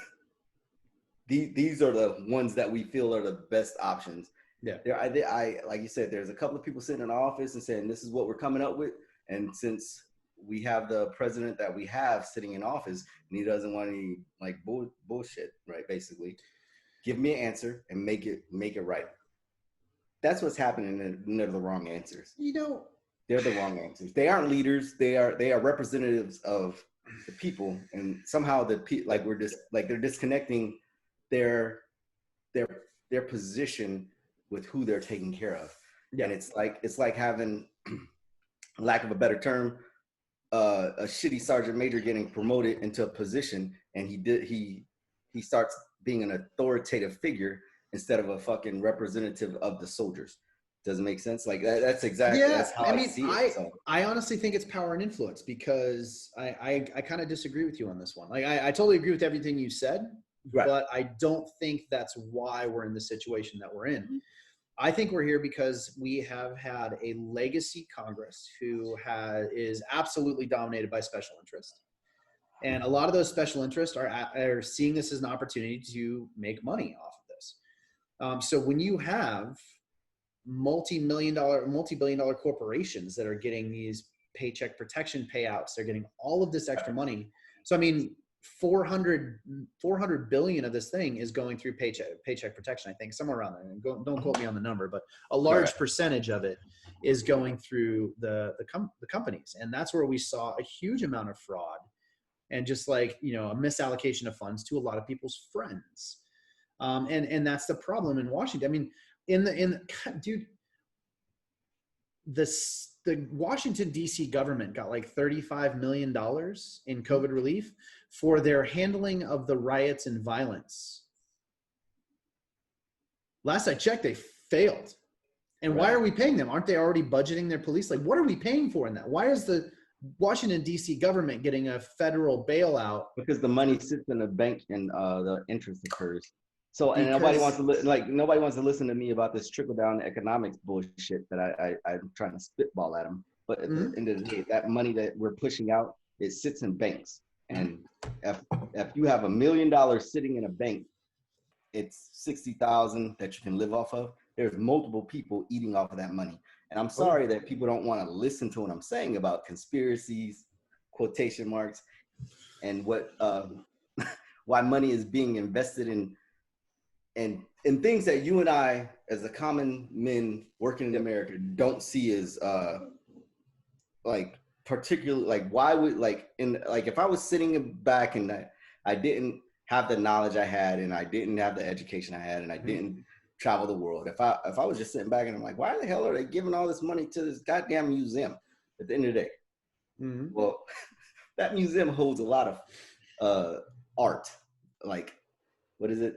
these are the ones that we feel are the best options. Yeah. I like you said, there's a couple of people sitting in the office and saying, this is what we're coming up with. And since we have the president that we have sitting in office, and he doesn't want any like bullshit, right? Basically, give me an answer and make it right. That's what's happening, and they're the wrong answers. They're the wrong answers. They aren't leaders. They are representatives of the people, and somehow they're disconnecting their position with who they're taking care of. Yeah. And it's like having, lack of a better term, a shitty sergeant major getting promoted into a position, and he starts being an authoritative figure instead of a fucking representative of the soldiers. Doesn't make sense. Like that's exactly that's how I see it. So. I honestly think it's power and influence, because I kind of disagree with you on this one. Like I totally agree with everything you said, right. But I don't think that's why we're in the situation that we're in. I think we're here because we have had a legacy Congress who is absolutely dominated by special interests. And a lot of those special interests are seeing this as an opportunity to make money off of this. So when you have multi-billion dollar corporations that are getting these paycheck protection payouts, they're getting all of this extra money. So, I mean, 400 billion of this thing is going through paycheck protection, I think, somewhere around there. And don't quote me on the number, but a large percentage of it is going through the companies. And that's where we saw a huge amount of fraud and just like, a misallocation of funds to a lot of people's friends. And that's the problem in Washington. I mean, the Washington, D.C. government got like $35 million in COVID relief for their handling of the riots and violence. Last I checked, they failed. And why are we paying them? Aren't they already budgeting their police? Like, what are we paying for in that? Why is the Washington, D.C. government getting a federal bailout? Because the money sits in a bank and the interest occurs. So, and nobody wants to listen to me about this trickle down economics bullshit that I'm trying to spitball at them. But at the end of the day, that money that we're pushing out, it sits in banks. And if you have $1 million sitting in a bank, it's $60,000 that you can live off of. There's multiple people eating off of that money. And I'm sorry that people don't want to listen to what I'm saying about conspiracies, quotation marks, and what why money is being invested in things that you and I, as the common men working in America, don't see as like particularly, like, why would, like, in, like, if I was sitting back and I didn't have the knowledge I had, and I didn't have the education I had, and I didn't travel the world, if I was just sitting back and I'm like, why the hell are they giving all this money to this goddamn museum at the end of the day? Well, that museum holds a lot of art. Like, what is it?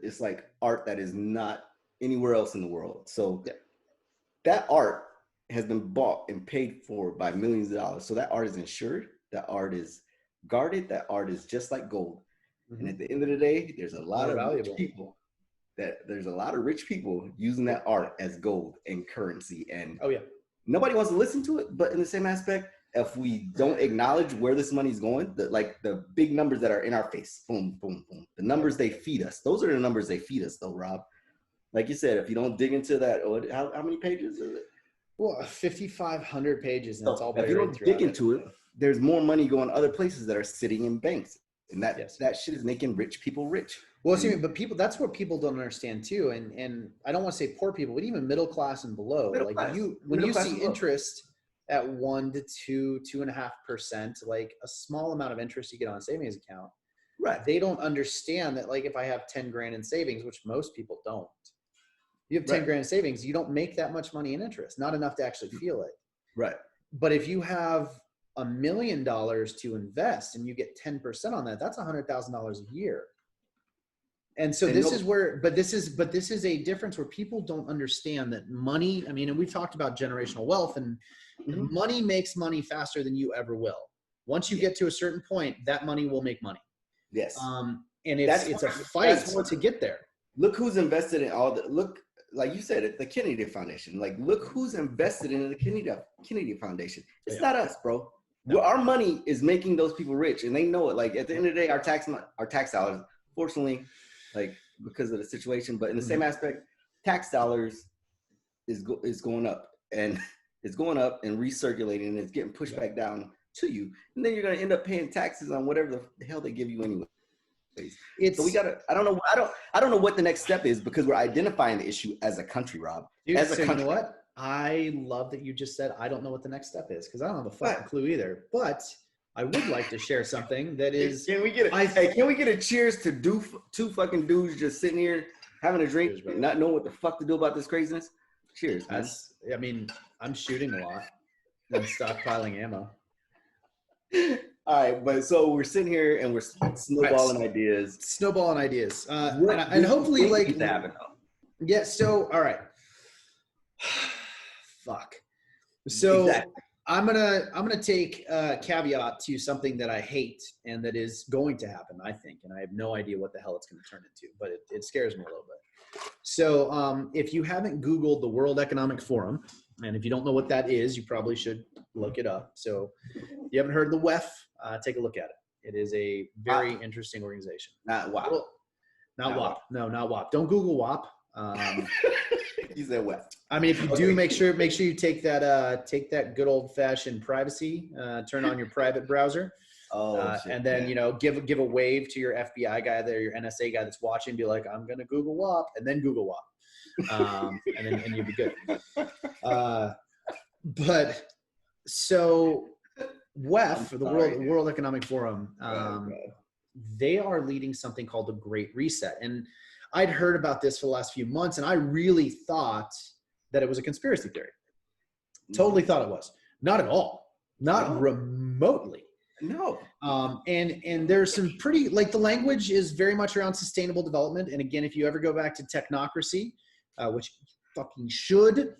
It's like art that is not anywhere else in the world. So that art has been bought and paid for by millions of dollars. So that art is insured. That art is guarded. That art is just like gold. And at the end of the day, there's a lot of rich people. There's a lot of rich people using that art as gold and currency. And nobody wants to listen to it. But in the same aspect, if we don't acknowledge where this money's going, like the big numbers that are in our face, boom, boom, boom, the numbers they feed us, those are the numbers they feed us, though, Rob. Like you said, if you don't dig into that, how many pages is it? Well, 5,500 pages, and that's all. If you don't dig into it, there's more money going other places that are sitting in banks, and that shit is making rich people rich. Well, see, but people, that's what people don't understand too, and I don't want to say poor people, but even middle class and below. When you see interest at 1 to 2.5%, like a small amount of interest you get on a savings account, right? They don't understand that, like, if I have 10 grand in savings, which most people don't, you have 10 grand in savings, you don't make that much money in interest, not enough to actually feel it. Right. But if you have $1 million to invest and you get 10% on that, that's $100,000 a year. And so this is a difference where people don't understand that money. I mean, and we've talked about generational wealth, and money makes money faster than you ever will. Once you get to a certain point, that money will make money. Yes. And it's a fight to get there. Look who's invested in like you said, the Kennedy Foundation. Like, look who's invested in the Kennedy Foundation. It's not us, bro. No. Our money is making those people rich, and they know it. Like, at the end of the day, our tax dollars, fortunately, like, because of the situation, but in the same aspect, tax dollars is going up, and it's going up and recirculating, and it's getting pushed back down to you, and then you're going to end up paying taxes on whatever the hell they give you anyway. So we gotta. I don't know what the next step is, because we're identifying the issue as a country, Rob. Dude, as a country. You know what? I love that you just said I don't know what the next step is, because I don't have a fucking clue either. But I would like to share something that is. Can we get a cheers to two fucking dudes just sitting here having a drink, cheers, not knowing what the fuck to do about this craziness? Cheers, man. I mean, I'm shooting a lot and stockpiling ammo. All right, but so we're sitting here and we're snowballing ideas. And hopefully, like, yeah. So, all right. Fuck. So exactly. I'm gonna take a caveat to something that I hate and that is going to happen, I think, and I have no idea what the hell it's going to turn into, but it scares me a little bit. So, if you haven't Googled the World Economic Forum, and if you don't know what that is, you probably should look it up. So, if you haven't heard of the WEF, take a look at it. It is a very interesting organization. Not WAP. Not WAP. No, not WAP. Don't Google WAP. You said WEF. I mean, if you do, make sure you take that good old fashioned privacy. Turn on your private browser. And then, give a wave to your FBI guy there, your NSA guy that's watching. Be like, I'm gonna Google WAP, and then Google WAP, and you'll be good. But so WEF, the World Economic Forum, they are leading something called the Great Reset, and I'd heard about this for the last few months, and I really thought that it was a conspiracy theory. Totally thought it was. Not at all. Not remotely. No. And there's some pretty, like, the language is very much around sustainable development. And again, if you ever go back to technocracy, which you fucking should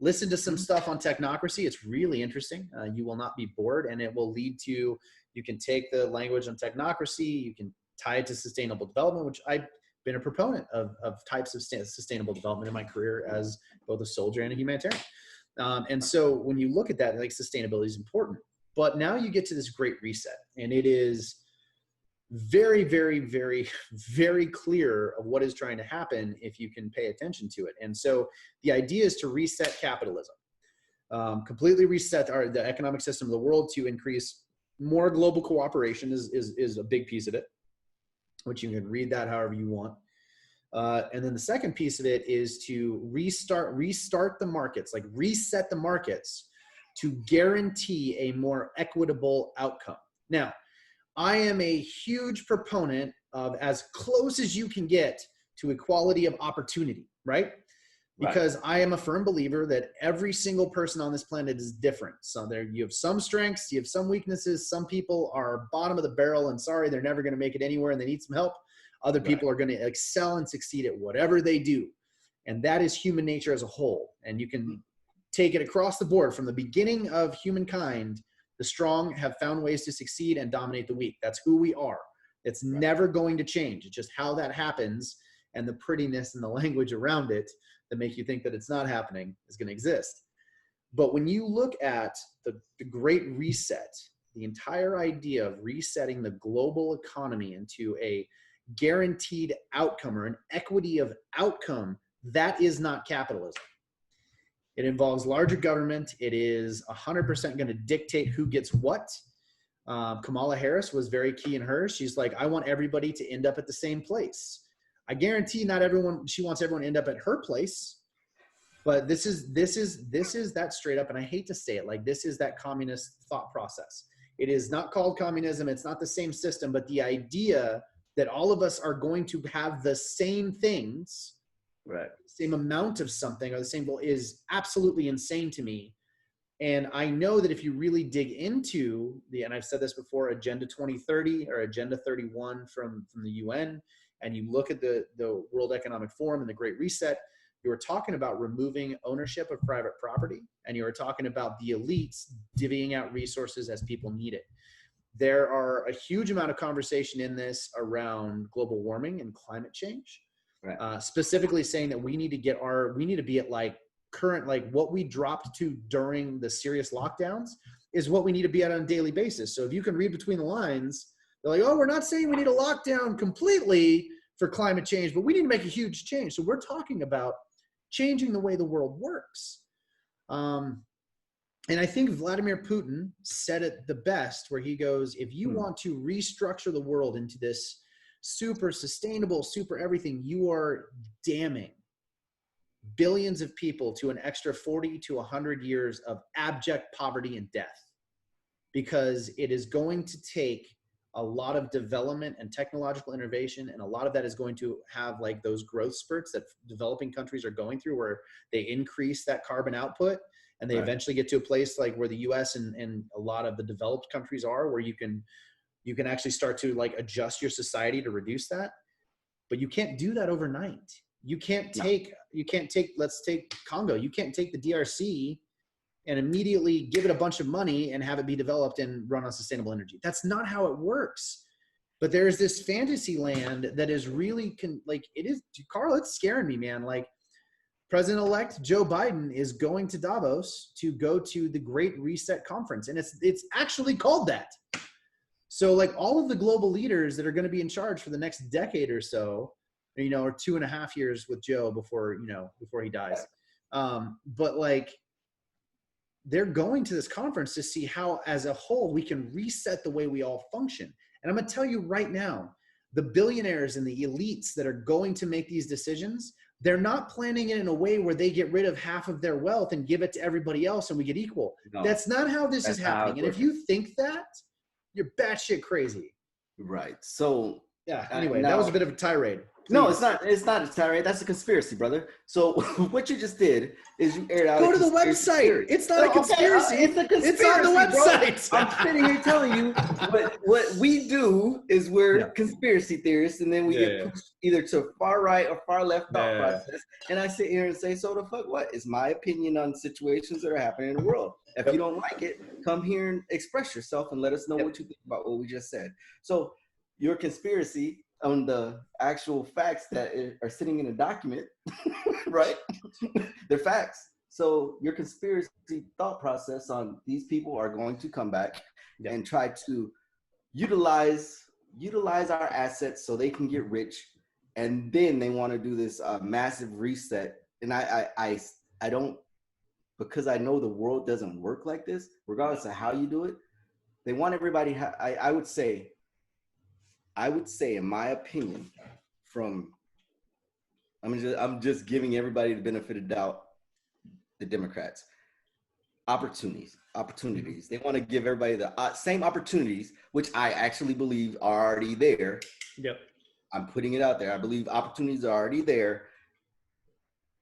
listen to some stuff on technocracy, it's really interesting. You will not be bored, and it will lead to, you can take the language on technocracy, you can tie it to sustainable development, which I've been a proponent of types of sustainable development in my career as both a soldier and a humanitarian. And so when you look at that, like, sustainability is important. But now you get to this Great Reset, and it is very, very, very, very clear of what is trying to happen if you can pay attention to it. And so the idea is to reset capitalism. completely reset the economic system of the world to increase more global cooperation is a big piece of it, which you can read that however you want. And then the second piece of it is to restart the markets, like reset the markets to guarantee a more equitable outcome. Now, I am a huge proponent of as close as you can get to equality of opportunity, right? Because I am a firm believer that every single person on this planet is different. So there, you have some strengths, you have some weaknesses. Some people are bottom of the barrel and sorry, they're never going to make it anywhere and they need some help. Other people are going to excel and succeed at whatever they do. And that is human nature as a whole. And you can take it across the board from the beginning of humankind. The strong have found ways to succeed and dominate the weak. That's who we are. It's never going to change. It's just how that happens, and the prettiness and the language around it that make you think that it's not happening is going to exist. But when you look at the Great Reset, the entire idea of resetting the global economy into a guaranteed outcome or an equity of outcome, that is not capitalism. It involves larger government. It is 100% going to dictate who gets what. Kamala Harris was very key in hers. She's like, I want everybody to end up at the same place. I guarantee not everyone, she wants everyone to end up at her place, but this is that straight up. And I hate to say it, like this is that communist thought process. It is not called communism. It's not the same system, but the idea that all of us are going to have the same things, same amount of something or the same goal is absolutely insane to me. And I know that if you really dig into and I've said this before, Agenda 2030 or Agenda 31 from the UN, and you look at the World Economic Forum and the Great Reset, you were talking about removing ownership of private property, and you were talking about the elites divvying out resources as people need it. There are a huge amount of conversation in this around global warming and climate change, specifically saying that we need to be at like current, like what we dropped to during the serious lockdowns is what we need to be at on a daily basis. So if you can read between the lines, they're like, oh, we're not saying we need a lockdown completely for climate change, but we need to make a huge change. So we're talking about changing the way the world works. And I think Vladimir Putin said it the best, where he goes, if you want to restructure the world into this super sustainable, super everything, you are damning billions of people to an extra 40 to 100 years of abject poverty and death, because it is going to take a lot of development and technological innovation, and a lot of that is going to have like those growth spurts that developing countries are going through, where they increase that carbon output and they eventually get to a place like where the US and a lot of the developed countries are, where you can actually start to like adjust your society to reduce that. But you can't do that overnight. You can't take, let's take Congo. You can't take the DRC and immediately give it a bunch of money and have it be developed and run on sustainable energy. That's not how it works. But there's this fantasy land that is really Carl, it's scaring me, man. Like President-elect Joe Biden is going to Davos to go to the Great Reset Conference. And it's actually called that. So like all of the global leaders that are going to be in charge for the next decade or so, or 2.5 years with Joe before he dies. But like, they're going to this conference to see how, as a whole, we can reset the way we all function. And I'm going to tell you right now, the billionaires and the elites that are going to make these decisions, they're not planning it in a way where they get rid of half of their wealth and give it to everybody else and we get equal. No, that's not how this is happening. And if you think that, you're batshit crazy. Right. So yeah, anyway, that was a bit of a tirade. Please. No, it's not. It's not a tirade. That's a conspiracy, brother. So what you just did is you aired out. Go to the website. Theory. It's not a conspiracy. It's a conspiracy. It's on the website. Bro. I'm sitting here telling you, what we do is we're conspiracy theorists, and then we get pushed either to far right or far left thought process. And I sit here and say, so the fuck what? It's my opinion on situations that are happening in the world. If you don't like it, come here and express yourself and let us know what you think about what we just said. So your conspiracy on the actual facts that are sitting in a document, right? They're facts. So your conspiracy thought process on these people are going to come back and try to utilize our assets so they can get rich, and then they want to do this massive reset. And I don't because I know the world doesn't work like this, regardless of how you do it. They want everybody. I would say, in my opinion, from I'm just giving everybody the benefit of the doubt. The Democrats, opportunities. They want to give everybody the same opportunities, which I actually believe are already there. Yep. I'm putting it out there. I believe opportunities are already there.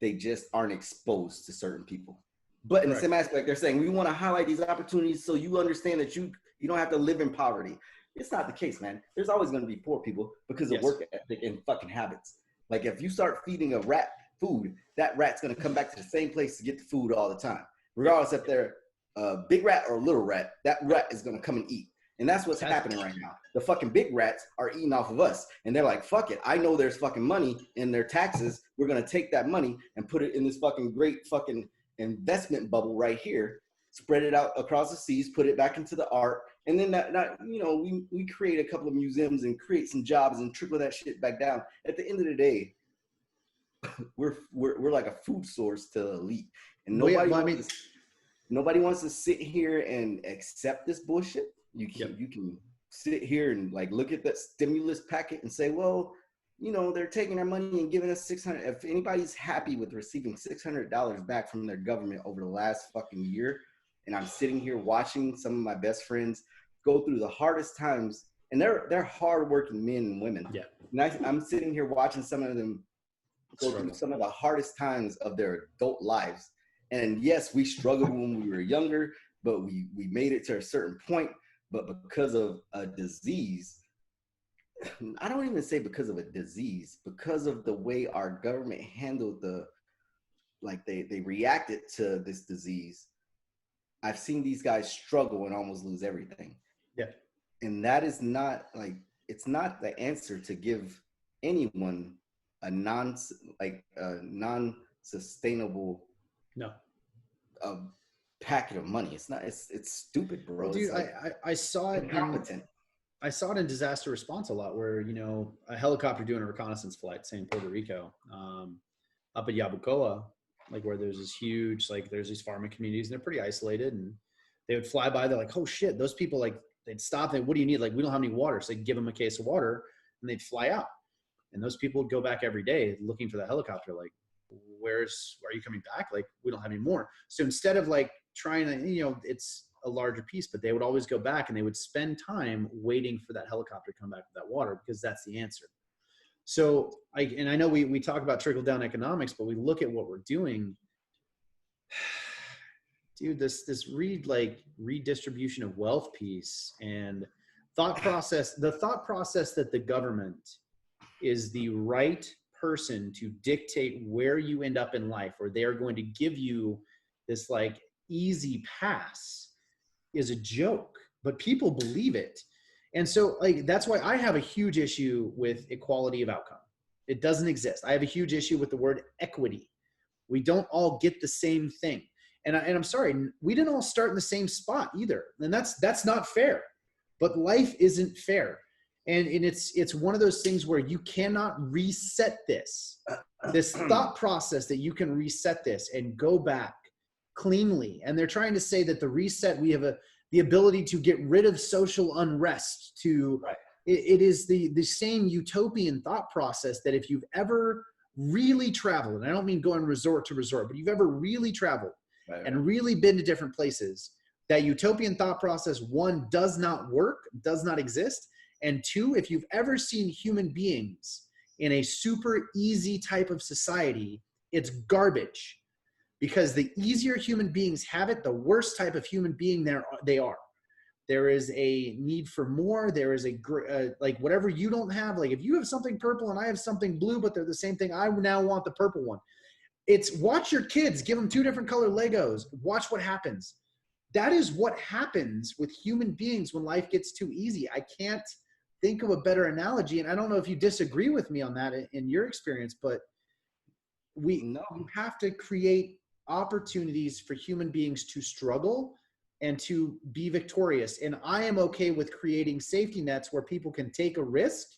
They just aren't exposed to certain people. But in the same aspect, they're saying we want to highlight these opportunities so you understand that you don't have to live in poverty. It's not the case, man. There's always going to be poor people because of work ethic and fucking habits. Like if you start feeding a rat food, that rat's going to come back to the same place to get the food all the time. Regardless if they're a big rat or a little rat, that rat is going to come and eat. And that's what's happening right now. The fucking big rats are eating off of us. And they're like, fuck it. I know there's fucking money in their taxes. We're going to take that money and put it in this fucking great fucking investment bubble right here, spread it out across the seas, put it back into the art. And then we create a couple of museums and create some jobs and trickle that shit back down. At the end of the day, we're like a food source to the elite. And nobody wants to sit here and accept this bullshit. You can sit here and like look at that stimulus packet and say, well, they're taking our money and giving us $600. If anybody's happy with receiving $600 back from their government over the last fucking year, and I'm sitting here watching some of my best friends go through the hardest times, and they're hardworking men and women. Yeah. And I'm sitting here watching some of them go through some of the hardest times of their adult lives. And yes, we struggled when we were younger, but we made it to a certain point. But because of a disease, I don't even say because of a disease, because of the way our government handled they reacted to this disease, I've seen these guys struggle and almost lose everything. Yeah. And that is not it's not the answer to give anyone a non-sustainable packet of money. It's not. It's stupid, bro. Dude, I saw it. I saw it in disaster response a lot, where a helicopter doing a reconnaissance flight, say in Puerto Rico, up at Yabucoa, where there's this huge there's these farming communities and they're pretty isolated, and they would fly by. They're like, oh shit, those people they'd stop. What do you need? We don't have any water, so they'd give them a case of water and they'd fly out. And those people would go back every day looking for the helicopter. Where are you coming back? We don't have any more. So instead of trying to, it's a larger piece, but they would always go back and they would spend time waiting for that helicopter to come back with that water, because that's the answer. So I know we talk about trickle down economics, but we look at what we're doing. Dude, this redistribution of wealth piece and the thought process that the government is the right person to dictate where you end up in life, or they are going to give you this easy pass, is a joke, but people believe it. And so that's why I have a huge issue with equality of outcome. It doesn't exist. I have a huge issue with the word equity. We don't all get the same thing. And I'm sorry, we didn't all start in the same spot either. And that's not fair. But life isn't fair. And it's one of those things where you cannot reset this thought process, that you can reset this and go back cleanly. And they're trying to say that the reset, we have the ability to get rid of social unrest. It is the same utopian thought process that if you've ever really traveled, and I don't mean going resort to resort, but you've ever really traveled and really been to different places, that utopian thought process, one, does not work, does not exist. And two, if you've ever seen human beings in a super easy type of society, it's garbage. Because the easier human beings have it, the worse type of human being they are. There is a need for more. There is whatever you don't have. If you have something purple and I have something blue, but they're the same thing, I now want the purple one. It's watch your kids, give them 2 different color Legos. Watch what happens. That is what happens with human beings when life gets too easy. I can't think of a better analogy. And I don't know if you disagree with me on that in your experience, but we have to create opportunities for human beings to struggle and to be victorious. And I am okay with creating safety nets where people can take a risk,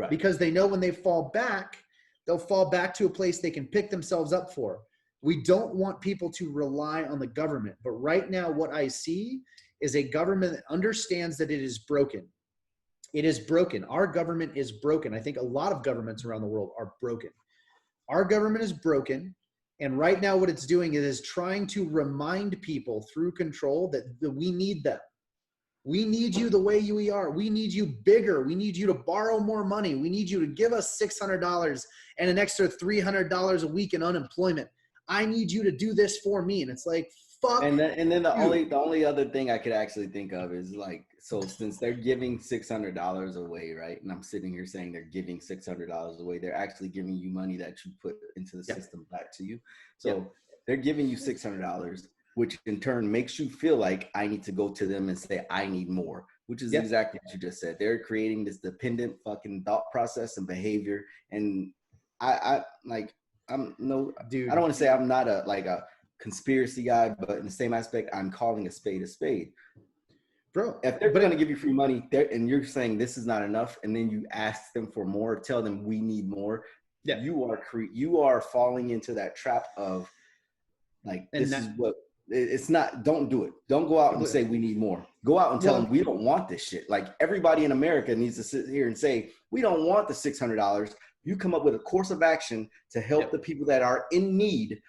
because they know when they fall back, they'll fall back to a place they can pick themselves up for. We don't want people to rely on the government. But right now, what I see is a government that understands that it is broken. It is broken. Our government is broken. I think a lot of governments around the world are broken. Our government is broken. And right now what it's doing is trying to remind people through control that we need them. We need you the way we are. We need you bigger. We need you to borrow more money. We need you to give us $600 and an extra $300 a week in unemployment. I need you to do this for me. And it's like, fuck. And then the only other thing I could actually think of is like, so since they're giving $600 away, right? And I'm sitting here saying they're giving $600 away, they're actually giving you money that you put into the system back to you. So they're giving you $600, which in turn makes you feel like I need to go to them and say, I need more, which is exactly what you just said. They're creating this dependent fucking thought process and behavior. And I don't want to say I'm not a conspiracy guy, but in the same aspect, I'm calling a spade. Bro, if they're going to give you free money and you're saying this is not enough, and then you ask them for more, tell them we need more, you are falling into that trap of like, it's not, don't do it. Don't go out and say we need more. Go out and tell them we don't want this shit. Like everybody in America needs to sit here and say, we don't want the $600. You come up with a course of action to help the people that are in need.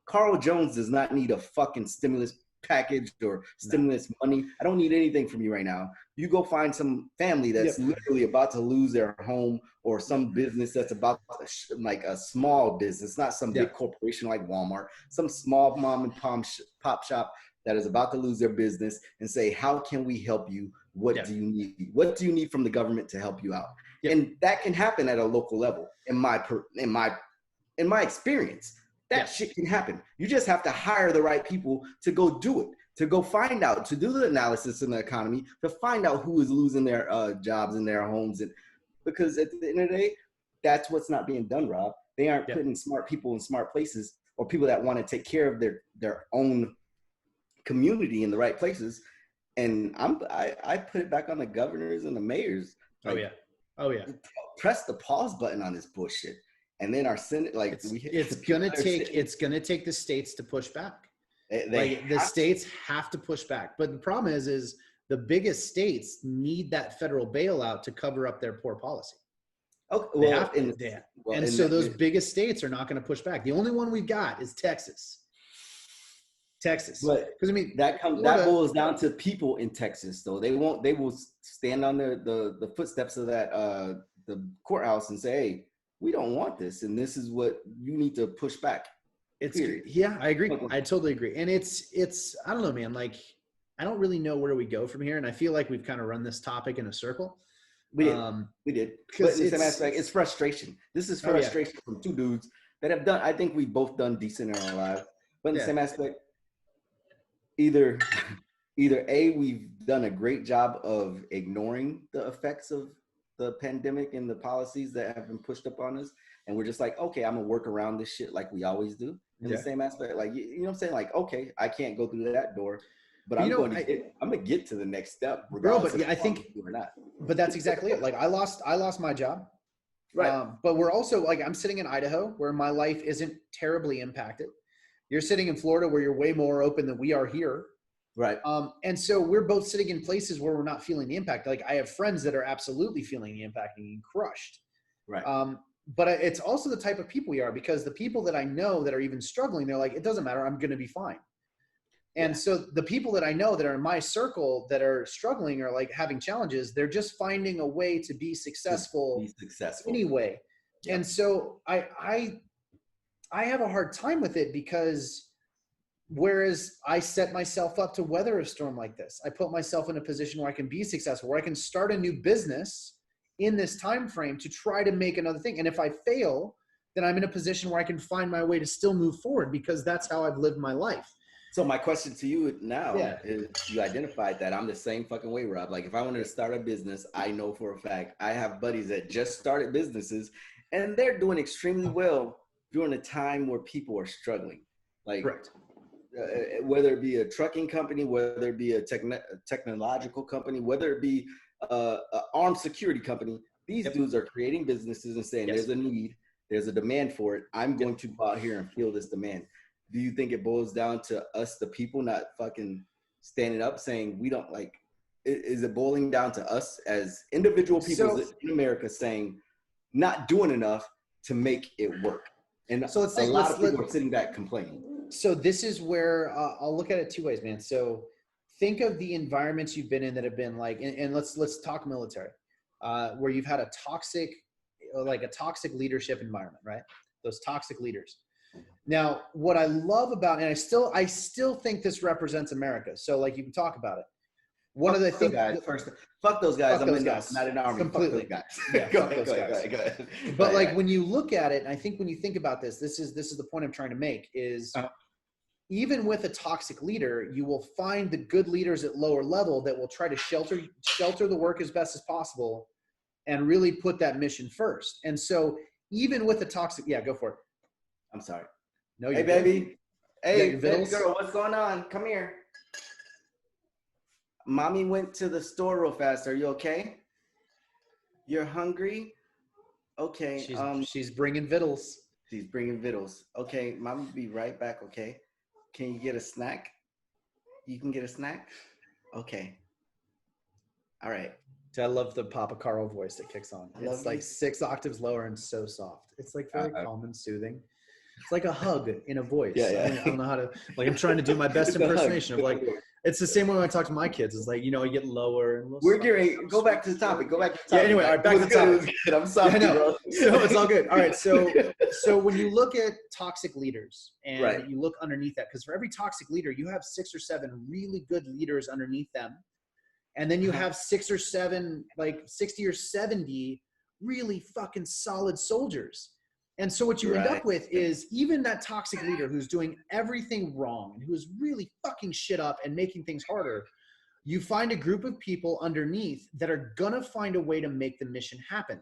Carl Jones does not need a fucking stimulus package or stimulus money. I don't need anything from you right now. You go find some family that's literally about to lose their home, or some business that's about to, like a small business, not some big corporation like Walmart, some small mom and pop shop that is about to lose their business, and say, how can we help you? What do you need? What do you need from the government to help you out? And that can happen at a local level. In my experience, that shit can happen. You just have to hire the right people to go do it, to go find out, to do the analysis in the economy, to find out who is losing their jobs in their homes. And because at the end of the day, that's what's not being done, Rob. They aren't putting smart people in smart places, or people that want to take care of their own community in the right places. And I put it back on the governors and the mayors. Like, press the pause button on this bullshit. And then our Senate, like, it's gonna take the states to push back. The states have to push back. But the problem is the biggest states need that federal bailout to cover up their poor policy. Okay, well, those biggest states are not going to push back. The only one we've got is Texas. But because I mean that boils down to people in Texas, though. They will stand on the footsteps of that the courthouse and say, hey, we don't want this, and this is what you need to push back. I agree. I totally agree. And it's I don't know, man, like I don't really know where we go from here, and I feel like we've kind of run this topic in a circle. We did. But in some aspect, it's frustration. This is frustration from two dudes that have done, I think we've both done decent in our lives. But in the same aspect, either A, we've done a great job of ignoring the effects of the pandemic and the policies that have been pushed up on us, and we're just like, okay, I'm gonna work around this shit like we always do. In the same aspect, like, you know what I'm saying? Like, okay, I can't go through that door, but I'm gonna get to the next step, regardless of I think or not. But that's exactly it. Like I lost my job, right? But we're also like, I'm sitting in Idaho where my life isn't terribly impacted. You're sitting in Florida where you're way more open than we are here. Right. And so we're both sitting in places where we're not feeling the impact. Like I have friends that are absolutely feeling the impact and getting crushed. Right. But it's also the type of people we are, because the people that I know that are even struggling, they're like, it doesn't matter, I'm going to be fine. And so the people that I know that are in my circle that are struggling or like having challenges, they're just finding a way to be successful, anyway. Yeah. And so I have a hard time with it, because whereas I set myself up to weather a storm like this, I put myself in a position where I can be successful, where I can start a new business in this time frame to try to make another thing. And if I fail, then I'm in a position where I can find my way to still move forward, because that's how I've lived my life. So my question to you now is, you identified that I'm the same fucking way, Rob. Like if I wanted to start a business, I know for a fact I have buddies that just started businesses and they're doing extremely well during a time where people are struggling. Like whether it be a trucking company, whether it be a technological company, whether it be an armed security company, these dudes are creating businesses and saying there's a need, there's a demand for it. I'm going to go out here and fill this demand. do you think it boils down to us, the people, not fucking standing up saying we don't like? Is it boiling down to us as individual people in America saying not doing enough to make it work? And so a lot of people are sitting back complaining. So this is where I'll look at it two ways, man. So think of the environments you've been in that have been like, and let's talk military, where you've had a toxic leadership environment, right? Those toxic leaders. Now, what I love about, and I still think this represents America. So like you can talk about it. One of the things, fuck those guys. I'm not an army. Completely. Fuck those guys. Go ahead. But like when you look at it, I think when you think about this is the point I'm trying to make is even with a toxic leader, you will find the good leaders at lower level that will try to shelter the work as best as possible and really put that mission first. And so even with the toxic, go for it. I'm sorry. No, hey baby. Hey baby girl, what's going on? Come here. Mommy went to the store real fast. Are you okay? You're hungry? Okay. She's bringing vittles. She's bringing vittles. Okay, Mom will be right back, okay? Can you get a snack? You can get a snack? Okay. All right. I love the Papa Carl voice that kicks on. It's like 6 octaves lower and so soft. It's like very calm and soothing. It's like a hug in a voice. I don't know how to, like, I'm trying to do my best impersonation of like, it's the same way when I talk to my kids. It's like, you get lower. And we're getting, go back to the topic. Anyway, all right, back to the topic. I'm sorry, bro. So it's all good. All right. So when you look at toxic leaders and you look underneath that, because for every toxic leader, you have 6 or 7 really good leaders underneath them. And then you have 6 or 7, like 60 or 70 really fucking solid soldiers. And so what you end up with is even that toxic leader who's doing everything wrong and who's really fucking shit up and making things harder, you find a group of people underneath that are gonna find a way to make the mission happen.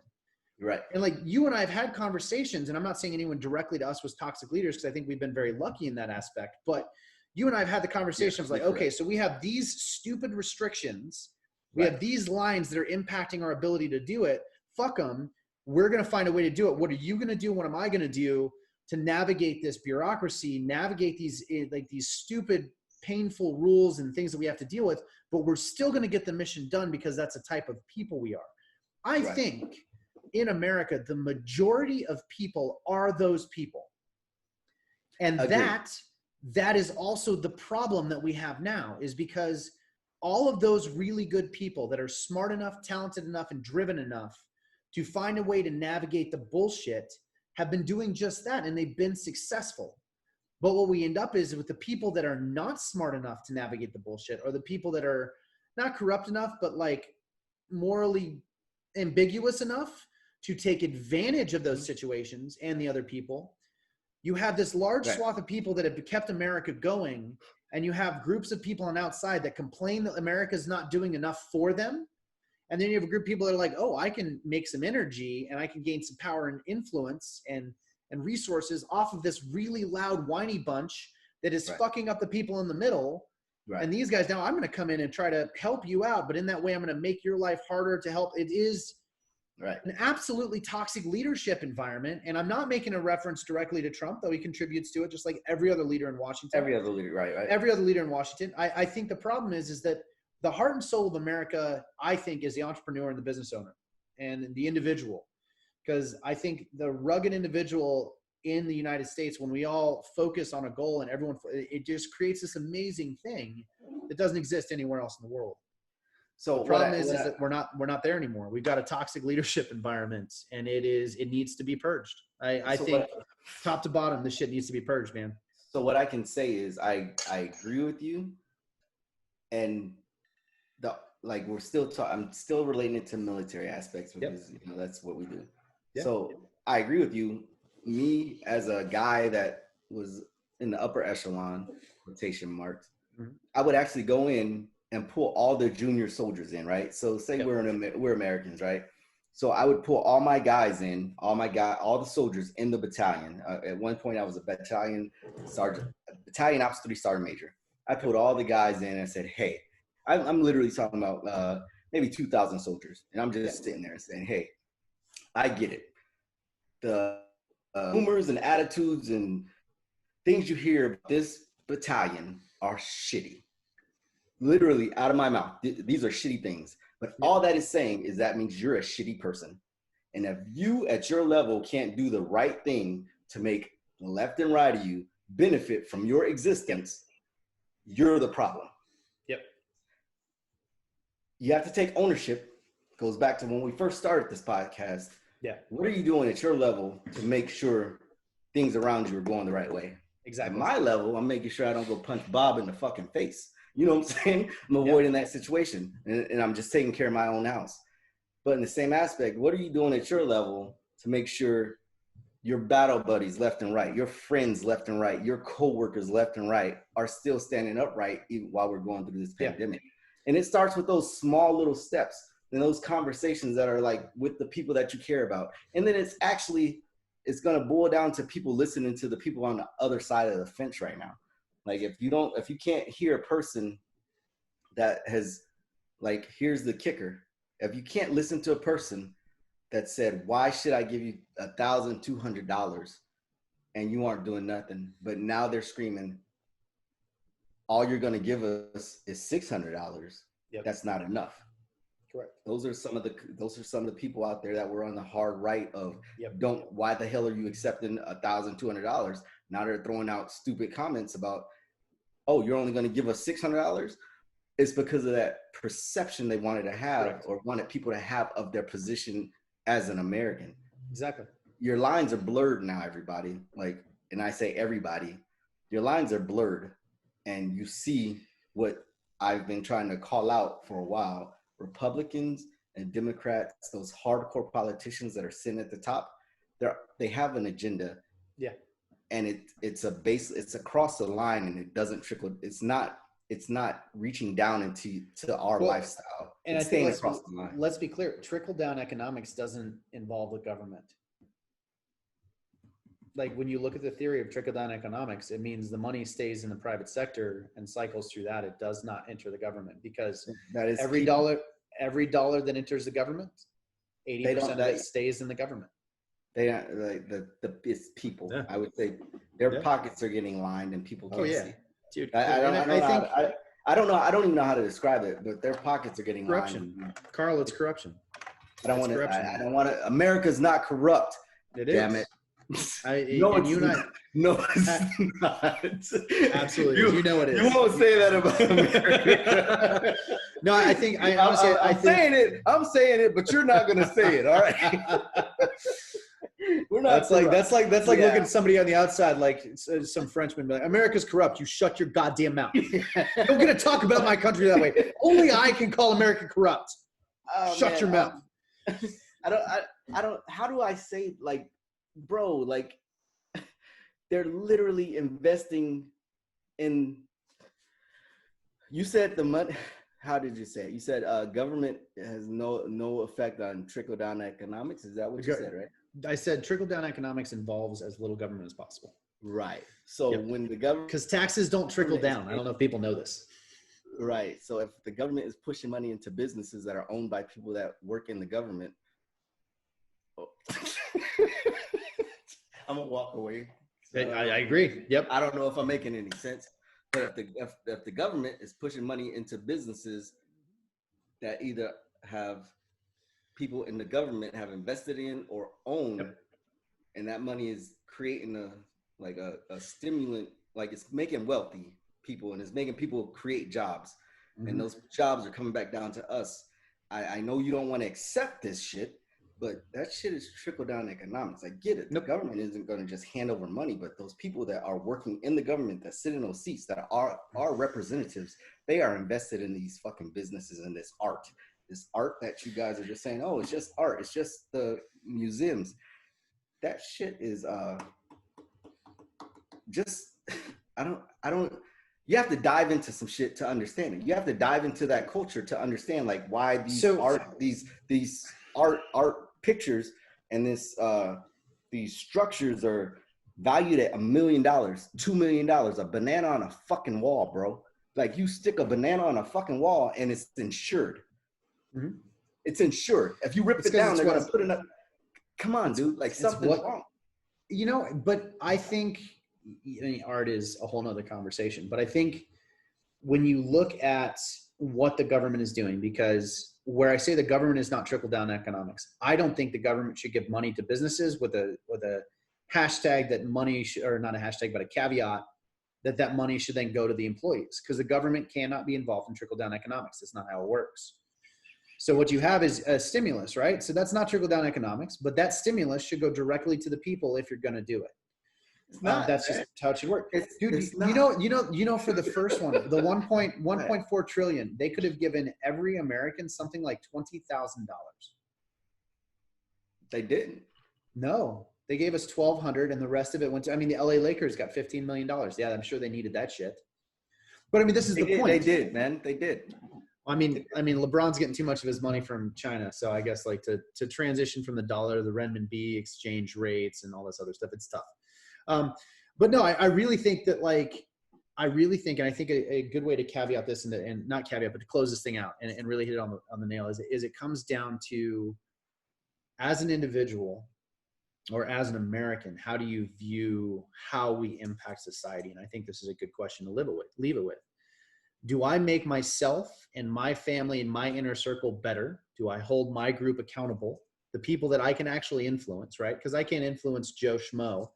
Right. And like you and I have had conversations, and I'm not saying anyone directly to us was toxic leaders because I think we've been very lucky in that aspect, but you and I have had the conversations like, okay, so we have these stupid restrictions. We have these lines that are impacting our ability to do it. Fuck them. We're going to find a way to do it. What are you going to do? What am I going to do to navigate this bureaucracy, navigate these stupid, painful rules and things that we have to deal with, but we're still going to get the mission done because that's the type of people we are. I think in America, the majority of people are those people. And that is also the problem that we have now is because all of those really good people that are smart enough, talented enough, and driven enough to find a way to navigate the bullshit have been doing just that, and they've been successful. But what we end up is with the people that are not smart enough to navigate the bullshit, or the people that are not corrupt enough, but like morally ambiguous enough to take advantage of those situations and the other people. You have this large swath of people that have kept America going, and you have groups of people on the outside that complain that America's not doing enough for them. And then you have a group of people that are like, oh, I can make some energy and I can gain some power and influence and resources off of this really loud, whiny bunch that is fucking up the people in the middle. Right. And these guys, now I'm going to come in and try to help you out, but in that way, I'm going to make your life harder to help. It is an absolutely toxic leadership environment. And I'm not making a reference directly to Trump, though he contributes to it, just like every other leader in Washington. Every other leader, right. Every other leader in Washington. I think the problem is that the heart and soul of America, I think, is the entrepreneur and the business owner and the individual. Because I think the rugged individual in the United States, when we all focus on a goal and everyone, it just creates this amazing thing that doesn't exist anywhere else in the world. So the problem is that we're not there anymore. We've got a toxic leadership environment, and it needs to be purged. I think top to bottom, this shit needs to be purged, man. So what I can say is I agree with you, and I'm still relating it to military aspects because that's what we do. Yep. So I agree with you. Me as a guy that was in the upper echelon, quotation marks, I would actually go in and pull all the junior soldiers in, right? So say we're Americans, right? So I would pull all my guys in, all the soldiers in the battalion. At one point I was a battalion sergeant, battalion ops 3 sergeant major. I pulled all the guys in and said, hey, I'm literally talking about maybe 2,000 soldiers. And I'm just sitting there and saying, hey, I get it. The rumors and attitudes and things you hear about this battalion are shitty. Literally out of my mouth. These are shitty things. But all that is saying is that means you're a shitty person. And if you at your level can't do the right thing to make the left and right of you benefit from your existence, you're the problem. Yep. You have to take ownership. Goes back to when we first started this podcast. Yeah. What are you doing at your level to make sure things around you are going the right way? Exactly. At my level, I'm making sure I don't go punch Bob in the fucking face. You know what I'm saying? I'm avoiding that situation, and I'm just taking care of my own house. But in the same aspect, what are you doing at your level to make sure your battle buddies left and right, your friends left and right, your coworkers left and right are still standing upright even while we're going through this pandemic? And it starts with those small little steps and those conversations that are like with the people that you care about. And then it's going to boil down to people listening to the people on the other side of the fence right now. Like if you can't hear a person that has, like, here's the kicker. If you can't listen to a person that said, why should I give you $1,200 and you aren't doing nothing, but now they're screaming, all you're going to give us is $600. That's not enough. Correct. Those are some of the people out there that were on the hard right of why the hell are you accepting $1,200? Now they're throwing out stupid comments about, oh, you're only going to give us $600. It's because of that perception they wanted to have or wanted people to have of their position as an American. Exactly. Your lines are blurred now, everybody. Like, and I say everybody, your lines are blurred, and you see what I've been trying to call out for a while. Republicans and Democrats, those hardcore politicians that are sitting at the top, they have an agenda. Yeah. And it's across the line, and it doesn't trickle. It's not reaching down into our lifestyle. And it's I think across the line. Let's be clear. Trickle down economics doesn't involve the government. Like when you look at the theory of trickle down economics, it means the money stays in the private sector and cycles through that. It does not enter the government, because that is every dollar that enters the government, 80% of it stays in the government. They like it's people. Yeah. I would say their pockets are getting lined, and people can't see. Dude, I don't know. I don't even know how to describe it, but their pockets are getting corruption. lined. Carl, it's corruption. I don't want to. America's not corrupt. It is. Damn it. No, it's not. Absolutely. You know it is. You won't say that about America. No, I think honestly, I'm saying it, but you're not going to say it. All right. We're not. That's like looking at somebody on the outside, like some Frenchman, be like, America's corrupt. You shut your goddamn mouth. You're going to talk about my country that way. Only I can call America corrupt. Shut your mouth. I don't. How do I say, like, bro? Like, they're literally investing in. You said the money. How did you say it? You said government has no effect on trickle down economics. Is that what you said, right? I said trickle down economics involves as little government as possible. Right. So when the government, because taxes don't trickle down. I don't know if people know this. Right. So if the government is pushing money into businesses that are owned by people that work in the government, I'm gonna walk away. I agree. Yep. I don't know if I'm making any sense, but if the government is pushing money into businesses that either have people in the government have invested in or own, and that money is creating a stimulant, like it's making wealthy people and it's making people create jobs, and those jobs are coming back down to us. I know you don't want to accept this shit, but that shit is trickle down economics. I get it. The government isn't going to just hand over money, but those people that are working in the government that sit in those seats that are representatives, they are invested in these fucking businesses and this art that you guys are just saying, oh, it's just art. It's just the museums. That shit is just, I don't, you have to dive into some shit to understand it. You have to dive into that culture to understand like why these art pictures and these structures are valued at $1 million, $2 million, a banana on a fucking wall, bro. Like you stick a banana on a fucking wall and it's insured. Mm-hmm. It's insured. If you rip it down, they're gonna put it up. Come on, dude. Like something's wrong. You know, but I think art is a whole nother conversation. But I think when you look at what the government is doing, because where I say the government is not trickle down economics, I don't think the government should give money to businesses with a hashtag that money or not a hashtag, but a caveat that money should then go to the employees, because the government cannot be involved in trickle down economics. That's not how it works. So what you have is a stimulus, right? So that's not trickle down economics, but that stimulus should go directly to the people if you're going to do it. It's not, that's just how it should work. Dude, it's you know, for the first one, the 1.4 trillion, they could have given every American something like $20,000. They didn't. No, they gave us 1,200, and the rest of it went to, I mean, the LA Lakers got $15 million. Yeah, I'm sure they needed that shit. But I mean, this is the point. They did, man. They did. I mean, LeBron's getting too much of his money from China. So I guess like to transition from the dollar, the renminbi exchange rates and all this other stuff, it's tough. But no, I really think that and I think a good way to caveat this and not caveat, but to close this thing out and really hit it on the nail is it comes down to, as an individual or as an American, how do you view how we impact society? And I think this is a good question to leave it with. Do I make myself and my family and my inner circle better? Do I hold my group accountable? The people that I can actually influence, right? Because I can't influence Joe Schmo.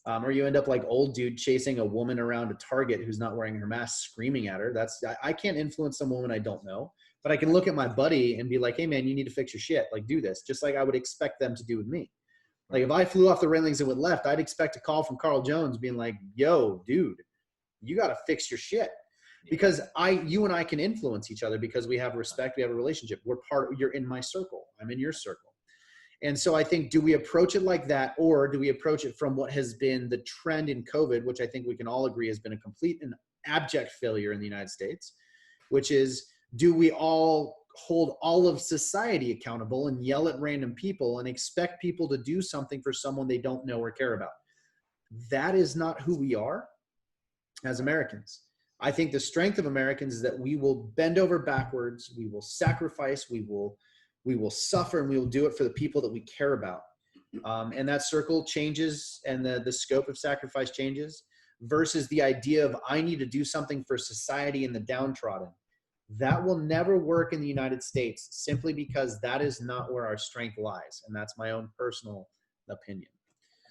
Or you end up like old dude chasing a woman around a Target who's not wearing her mask, screaming at her. I can't influence some woman I don't know, but I can look at my buddy and be like, hey man, you need to fix your shit. Like, do this, just like I would expect them to do with me. Like if I flew off the railings and went left, I'd expect a call from Carl Jones being like, yo, dude, you got to fix your shit. Because you and I can influence each other because we have respect, we have a relationship. You're in my circle, I'm in your circle. And so I think, do we approach it like that, or do we approach it from what has been the trend in COVID, which I think we can all agree has been a complete and abject failure in the United States, which is, do we all hold all of society accountable and yell at random people and expect people to do something for someone they don't know or care about? That is not who we are as Americans. I think the strength of Americans is that we will bend over backwards, we will sacrifice, we will suffer, and we will do it for the people that we care about. And that circle changes, and the scope of sacrifice changes, versus the idea of I need to do something for society and the downtrodden. That will never work in the United States, simply because that is not where our strength lies. And that's my own personal opinion.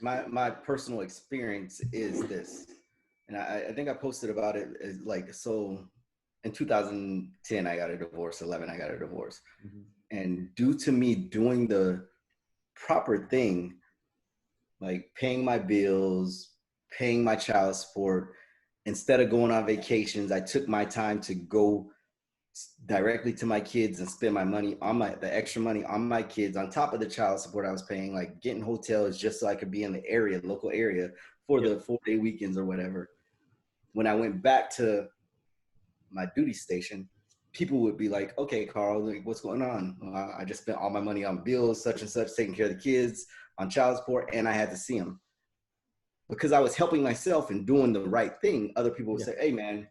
My personal experience is this, and I think I posted about it as so in 2010, I got a divorce, 11, I got a divorce. Mm-hmm. And due to me doing the proper thing, like paying my bills, paying my child support, instead of going on vacations, I took my time to go directly to my kids and spend my money on the extra money on my kids, on top of the child support I was paying, like getting hotels just so I could be in the local area for the 4-day weekends or whatever. When I went back to my duty station, people would be like, okay, Carl, like, what's going on? I just spent all my money on bills, such and such, taking care of the kids, on child support, and I had to see them. Because I was helping myself and doing the right thing, other people would say, hey man,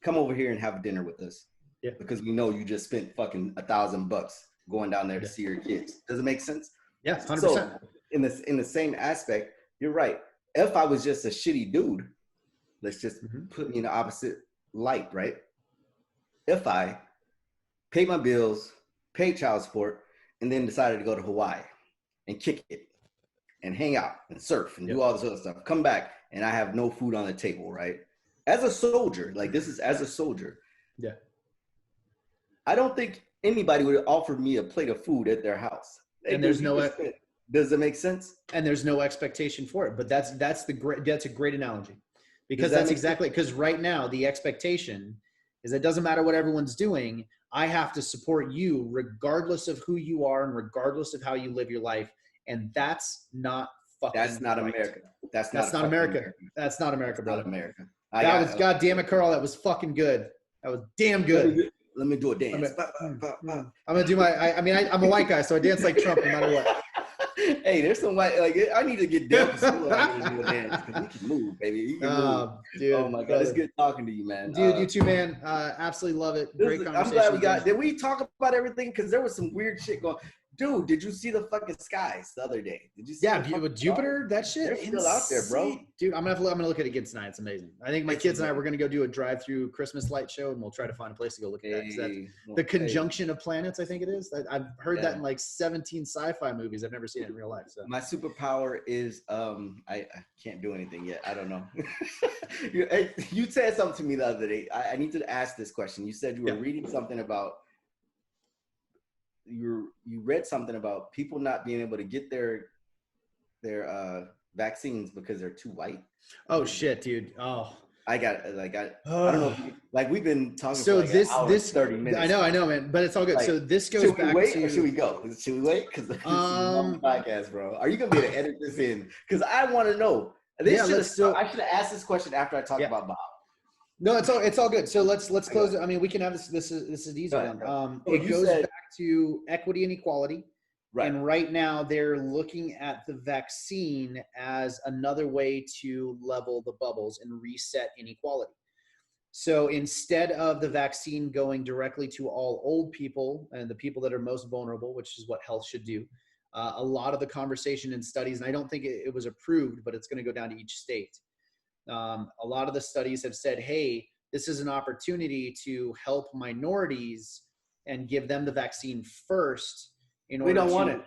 come over here and have dinner with us. Yeah. Because we know you just spent fucking $1,000 going down there to see your kids. Does it make sense? Yeah, 100%. So in the same aspect, you're right. If I was just a shitty dude, let's just put me in the opposite light, right? If I paid my bills, paid child support, and then decided to go to Hawaii and kick it and hang out and surf and do all this other stuff, come back and I have no food on the table, right? As a soldier, like this is as a soldier. Yeah. I don't think anybody would offer me a plate of food at their house. And there's does it make sense? And there's no expectation for it. But that's a great analogy. Because that's exactly, because right now the expectation is it doesn't matter what everyone's doing. I have to support you regardless of who you are and regardless of how you live your life. And that's not fucking That's not right. America. That's not America. That's not America, brother. Not America. God damn it, Carl. That was fucking good. That was damn good. Let me do a dance. I'm going to do I'm a white guy, so I dance like Trump no matter what. Hey, there's some white, I need to get down to school. I need to do a dance because we can move, baby. You can move. Dude, oh my God, it's good talking to you, man. Dude, you too, man. Absolutely love it. Great conversation. I'm glad did we talk about everything? Because there was some weird shit going. Dude, did you see the fucking skies the other day? Did you see? Yeah, with Jupiter, that shit. They're still out there, bro. Dude, I'm gonna look at it again tonight. It's amazing. I think my kids and I, we're gonna go do a drive-through Christmas light show, and we'll try to find a place to go look at that. 'Cause that's the conjunction of planets, I think it is. I've heard that in like 17 sci-fi movies. I've never seen it in real life. So my superpower is I can't do anything yet. I don't know. You said something to me the other day. I need to ask this question. You said you were reading something about. You read something about people not being able to get their vaccines because they're too white. Oh shit, dude. Oh, I don't know. We've been talking for like this 30 minutes. I know, man. But it's all good. Like, so this goes back to. Should we go? Should we wait? Because this is a long podcast, bro. Are you gonna be able to edit this in? Because I want to know. I should have asked this question after I talked about Bob. No, it's all good. So let's close it. I mean, we can have this. This is an easy one. It goes back to equity and equality. Right. And right now they're looking at the vaccine as another way to level the bubbles and reset inequality. So instead of the vaccine going directly to all old people and the people that are most vulnerable, which is what health should do, a lot of the conversation and studies, and I don't think it was approved, but it's going to go down to each state. A lot of the studies have said, hey, this is an opportunity to help minorities and give them the vaccine first. We don't want it.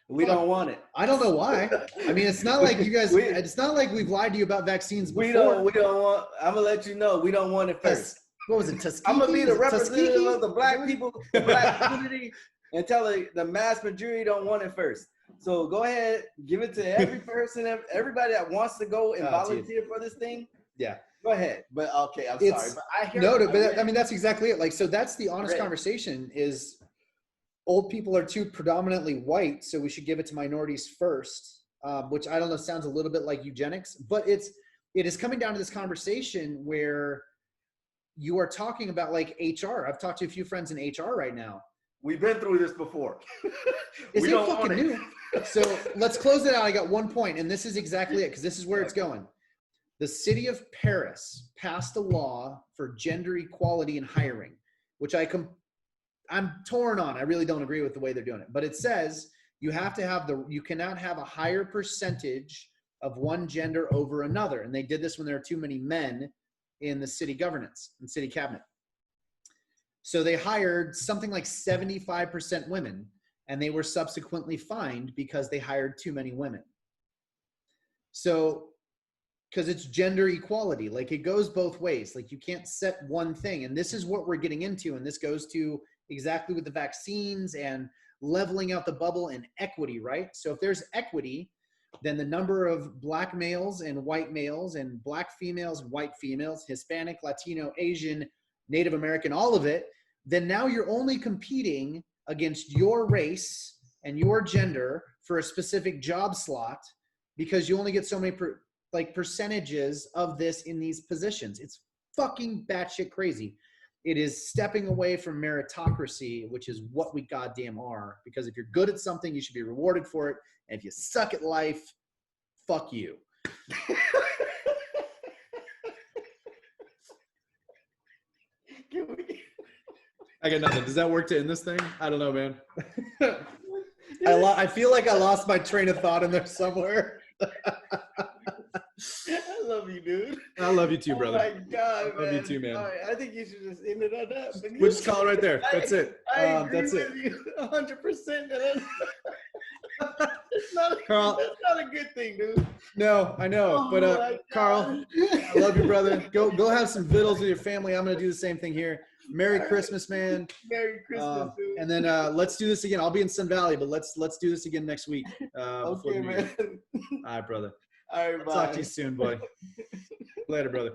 We don't want it. I don't know why. I mean, it's not like you guys, it's not like we've lied to you about vaccines before. We don't want, I'm going to let you know, we don't want it first. What was it, Tuskegee? I'm going to be the representative of the black people, the black community, and tell the mass majority don't want it first. So go ahead, give it to every person, everybody that wants to go and volunteer for this thing. Yeah. Go ahead. But okay, I'm sorry. But I hear I mean, that's exactly it. Like, so that's the honest conversation is old people are too predominantly white, so we should give it to minorities first, which I don't know, sounds a little bit like eugenics, but it is coming down to this conversation where you are talking about like HR. I've talked to a few friends in HR right now. We've been through this before. Is it fucking new? So let's close it out. I got one point, and this is exactly it, because this is where it's going. The city of Paris passed a law for gender equality in hiring, which I'm torn on. I really don't agree with the way they're doing it. But it says you have to have you cannot have a higher percentage of one gender over another. And they did this when there are too many men in the city governance and city cabinet. So they hired something like 75% women, and they were subsequently fined because they hired too many women. So, because it's gender equality, like it goes both ways. Like you can't set one thing. And this is what we're getting into. And this goes to exactly with the vaccines and leveling out the bubble and equity, right? So if there's equity, then the number of black males and white males and black females, white females, Hispanic, Latino, Asian, Native American, all of it, then now you're only competing against your race and your gender for a specific job slot because you only get so many percentages of this in these positions. It's fucking batshit crazy. It is stepping away from meritocracy, which is what we goddamn are. Because if you're good at something, you should be rewarded for it. And if you suck at life, fuck you. I got nothing. Does that work to end this thing? I don't know, man. I feel like I lost my train of thought in there somewhere. I love you, dude. I love you too, brother. Oh my God, I love you too, man. All right, I think you should just end it on that. We'll just call it right there. That's it. I agree that's with it. you 100%. It's not a good thing, dude. No, I know. But Carl, I love you, brother. Go have some vittles with your family. I'm gonna do the same thing here. Merry Christmas, man. Merry Christmas, dude. And then let's do this again. I'll be in Sun Valley, but let's do this again next week. Okay, man. All right, brother. All right, bye. Talk to you soon, buddy. Later, brother.